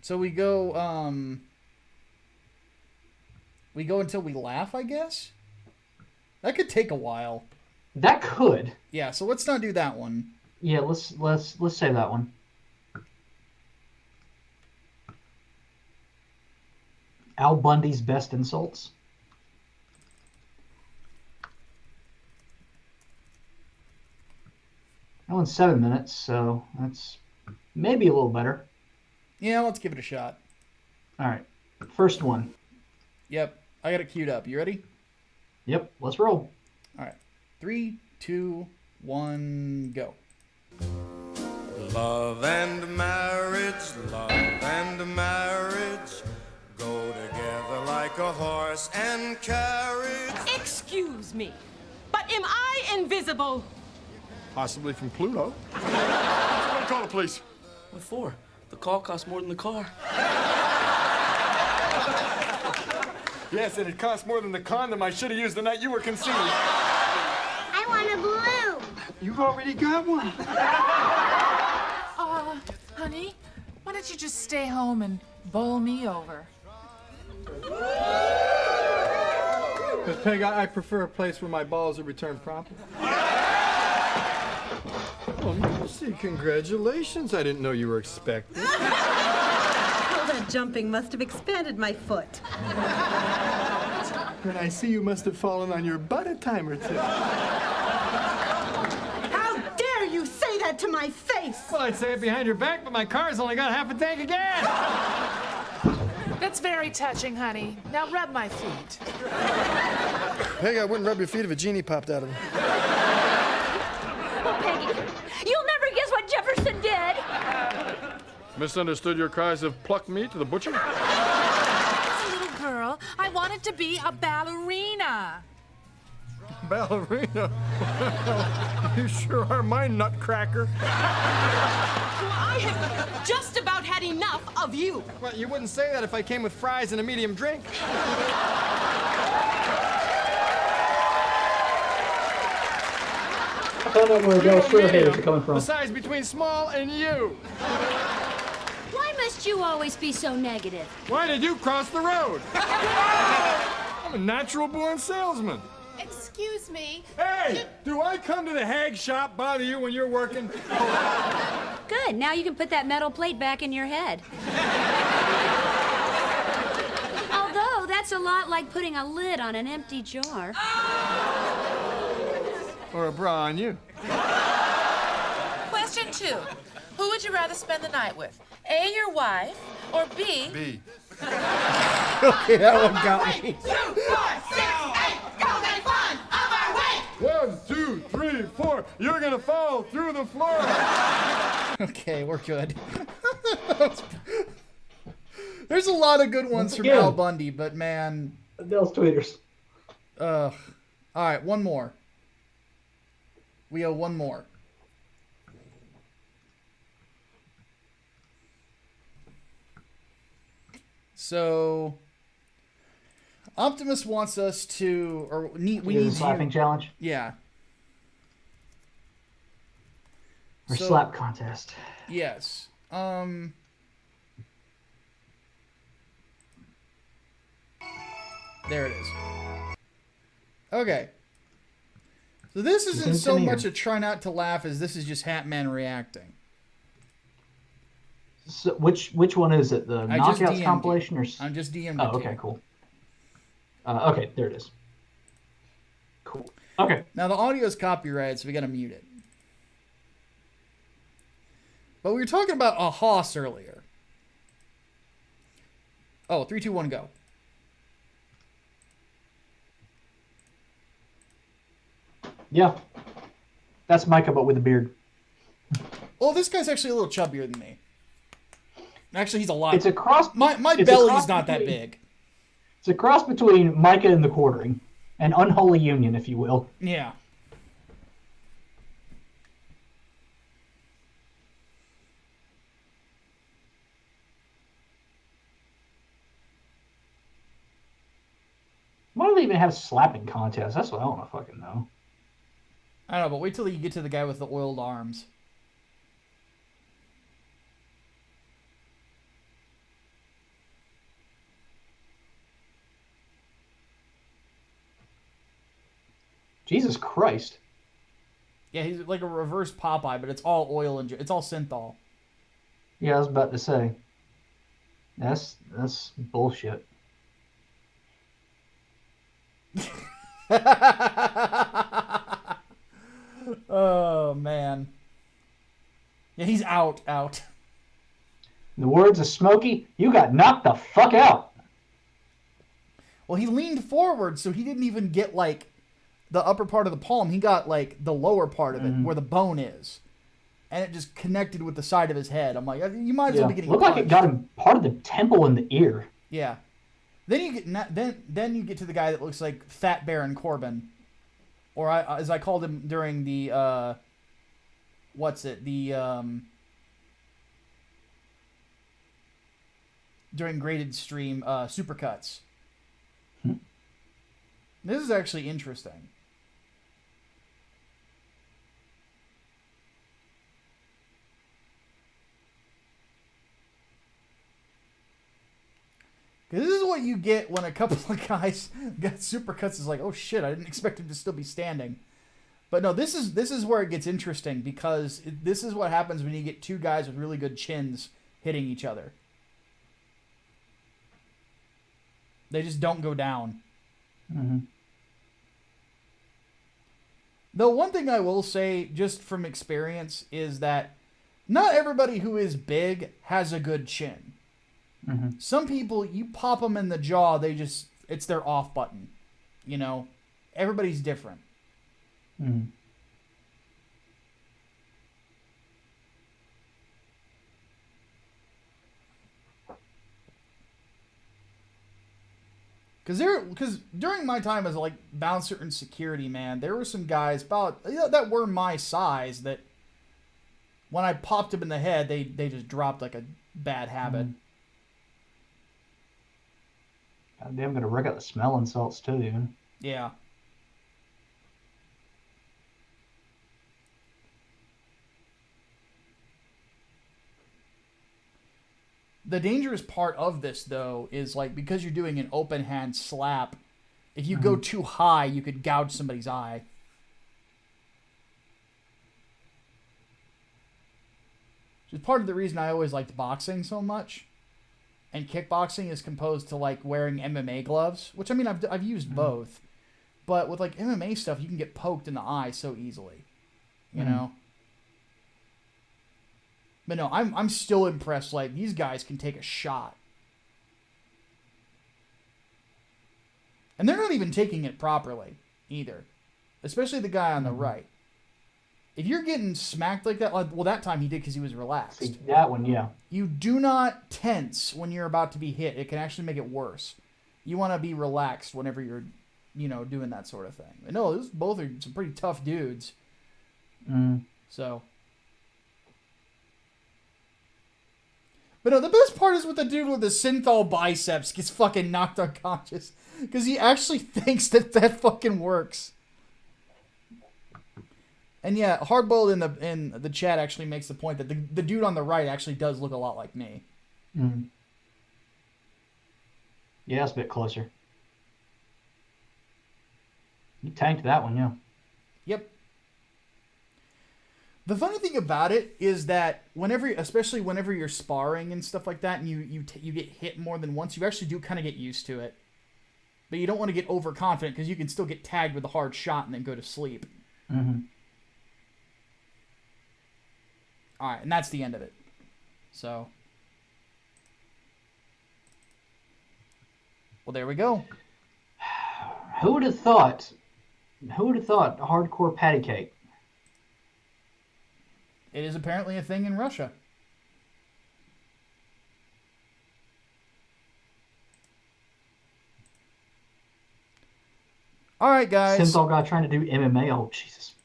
So we go until we laugh, I guess. That could take a while. That could. Yeah, so let's not do that one. Yeah, let's say that one. Al Bundy's best insults. That one's 7 minutes, so that's maybe a little better. Yeah, let's give it a shot. All right, first one. Yep, I got it queued up. You ready? Yep, let's roll. All right, 3, 2, 1, go. Love and marriage go together like a horse and carriage. Excuse me, but am I invisible? Possibly from Pluto. Somebody call the police. What for? The call costs more than the car. Yes, and it costs more than the condom I should have used the night you were conceived. I want a balloon. You've already got one. Honey, why don't you just stay home and bowl me over? But Peg, I prefer a place where my balls are returned promptly. Oh, mercy, congratulations. I didn't know you were expected. All that jumping must have expanded my foot. And I see you must have fallen on your butt a time or two. How dare you say that to my face? Well, I'd say it behind your back, but my car's only got half a tank of gas. That's very touching, honey. Now rub my feet. Peg, I wouldn't rub your feet if a genie popped out of them. Oh, Peggy, you'll never guess what Jefferson did. Misunderstood your cries of pluck me to the butcher? As a little girl, I wanted to be a ballerina. Ballerina? You sure are my nutcracker. I have just about had enough of you. Well, you wouldn't say that if I came with fries and a medium drink. I found out where Adele's Twitter haters are coming from. The size between small and you. Why must you always be so negative? Why did you cross the road? I'm a natural-born salesman. Excuse me. Hey, do I come to the hag shop bother you when you're working? Good, now you can put that metal plate back in your head. Although, that's a lot like putting a lid on an empty jar. Or a bra on you. Question 2. Who would you rather spend the night with? A, your wife, or B? B. Okay, that one got me. 2, 4, 6, 8, go, 9, 5, on our way! 1, 2, 3, 4. You're gonna fall through the floor. Okay, we're good. There's a lot of good ones from Yeah. Al Bundy, but man. Adele's tweeters. All right, one more. We owe one more. So, Optimus wants us to, or we need slapping challenge. Yeah. Or slap contest. Yes. There it is. Okay. So this isn't so much a try not to laugh as this is just Hatman reacting. So which one is it? The Knockouts compilation or? I'm just DM'd. Oh, okay, cool. Okay, there it is. Cool. Okay. Now the audio is copyrighted, so we gotta mute it. But we were talking about a hoss earlier. Oh, 3, 2, 1, go. Yeah. That's Micah, but with a beard. Well, this guy's actually a little chubbier than me. Actually, he's a lot. It's a cross. My belly's not that big. It's a cross between Micah and the Quartering. An unholy union, if you will. Yeah. Why do they even have slapping contests? That's what I want to fucking know. I don't know, but wait till you get to the guy with the oiled arms. Jesus Christ. Yeah, he's like a reverse Popeye, but it's all oil and it's all synthol. Yeah, I was about to say. That's bullshit. Oh man. Yeah, he's out. In the words of Smokey, you got knocked the fuck out. Well, he leaned forward, so he didn't even get like the upper part of the palm. He got like the lower part of it, where the bone is, and it just connected with the side of his head. I'm like, you might as well be getting. Looked like it got him part of the temple in the ear. Yeah. Then you get then you get to the guy that looks like Fat Baron Corbin, or as I called him during the during graded stream supercuts. This is actually interesting. This is what you get when a couple of guys got supercuts. Is like, oh shit, I didn't expect him to still be standing. But no, this is where it gets interesting, because this is what happens when you get two guys with really good chins hitting each other. They just don't go down. Mm-hmm. Though one thing I will say, just from experience, is that not everybody who is big has a good chin. Mm-hmm. Some people, you pop them in the jaw, it's their off button. You know, everybody's different. Mm-hmm. Because during my time as like bouncer and security, man, there were some guys that were my size that when I popped them in the head, they just dropped like a bad habit. God damn, gonna wreck out the smelling salts too, even. Yeah. The dangerous part of this, though, is like because you're doing an open hand slap, if you go too high, you could gouge somebody's eye. Which is part of the reason I always liked boxing so much. And kickboxing is composed to like wearing MMA gloves, which I mean I've used both, but with like MMA stuff, you can get poked in the eye so easily, you know. But no, I'm still impressed. Like, these guys can take a shot. And they're not even taking it properly, either. Especially the guy on the right. If you're getting smacked like that, well, that time he did because he was relaxed. See, that one, yeah. You do not tense when you're about to be hit. It can actually make it worse. You want to be relaxed whenever you're, doing that sort of thing. But no, both are some pretty tough dudes. So... But no, the best part is with the dude with the synthol biceps gets fucking knocked unconscious. Because he actually thinks that fucking works. And yeah, Hardboiled in the chat actually makes the point that the dude on the right actually does look a lot like me. Yeah, it's a bit closer. You tanked that one, yeah. Yep. The funny thing about it is that especially whenever you're sparring and stuff like that, and you get hit more than once, you actually do kind of get used to it. But you don't want to get overconfident because you can still get tagged with a hard shot and then go to sleep. All right, and that's the end of it. So, well, there we go. Who would have thought? Who would have thought hardcore patty cake? It is apparently a thing in Russia. All right, guys. Synthol guy trying to do MMA. Oh, Jesus.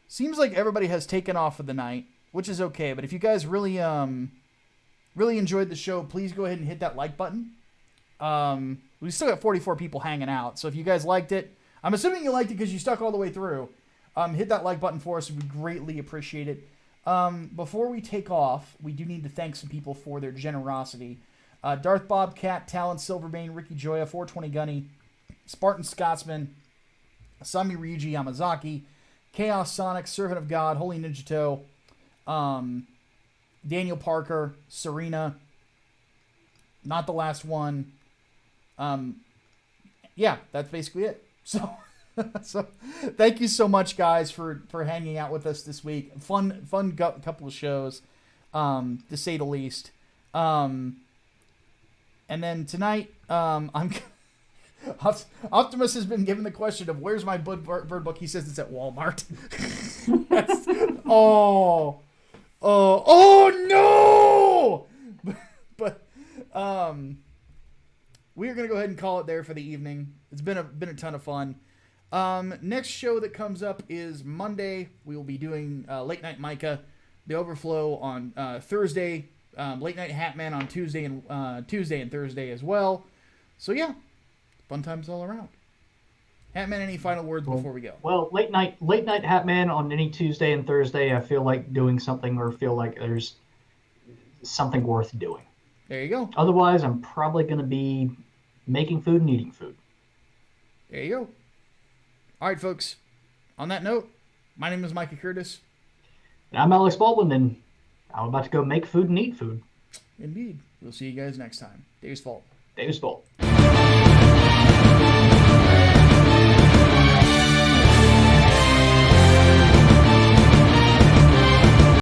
Seems like everybody has taken off for the night, which is okay. But if you guys really enjoyed the show, please go ahead and hit that like button. We still got 44 people hanging out. So if you guys liked it, I'm assuming you liked it because you stuck all the way through. Hit that like button for us. We greatly appreciate it. Before we take off, we do need to thank some people for their generosity. Darth Bobcat, Talon Silverbane, Ricky Joya, 420 Gunny, Spartan Scotsman, Asami Ryuji Yamazaki, Chaos Sonic, Servant of God, Holy Ninjato, Daniel Parker, Serena, not the last one. Yeah, that's basically it. So thank you so much, guys, for hanging out with us this week. Fun couple of shows, to say the least. And then tonight, Optimus has been given the question of where's my bird book. He says it's at Walmart. Oh no! But we are going to go ahead and call it there for the evening. It's been a ton of fun. Next show that comes up is Monday. We will be doing Late Night Micah, The Overflow on Thursday, Late Night Hatman on Tuesday and Thursday as well. So yeah, fun times all around. Hatman, any final words before we go? Well, late night Hatman on any Tuesday and Thursday. I feel like doing something or feel like there's something worth doing. There you go. Otherwise, I'm probably going to be making food and eating food. There you go. All right, folks. On that note, my name is Micah Curtis. And I'm Alex Baldwin, and I'm about to go make food and eat food. Indeed. We'll see you guys next time. Dave's Fault. Dave's Fault.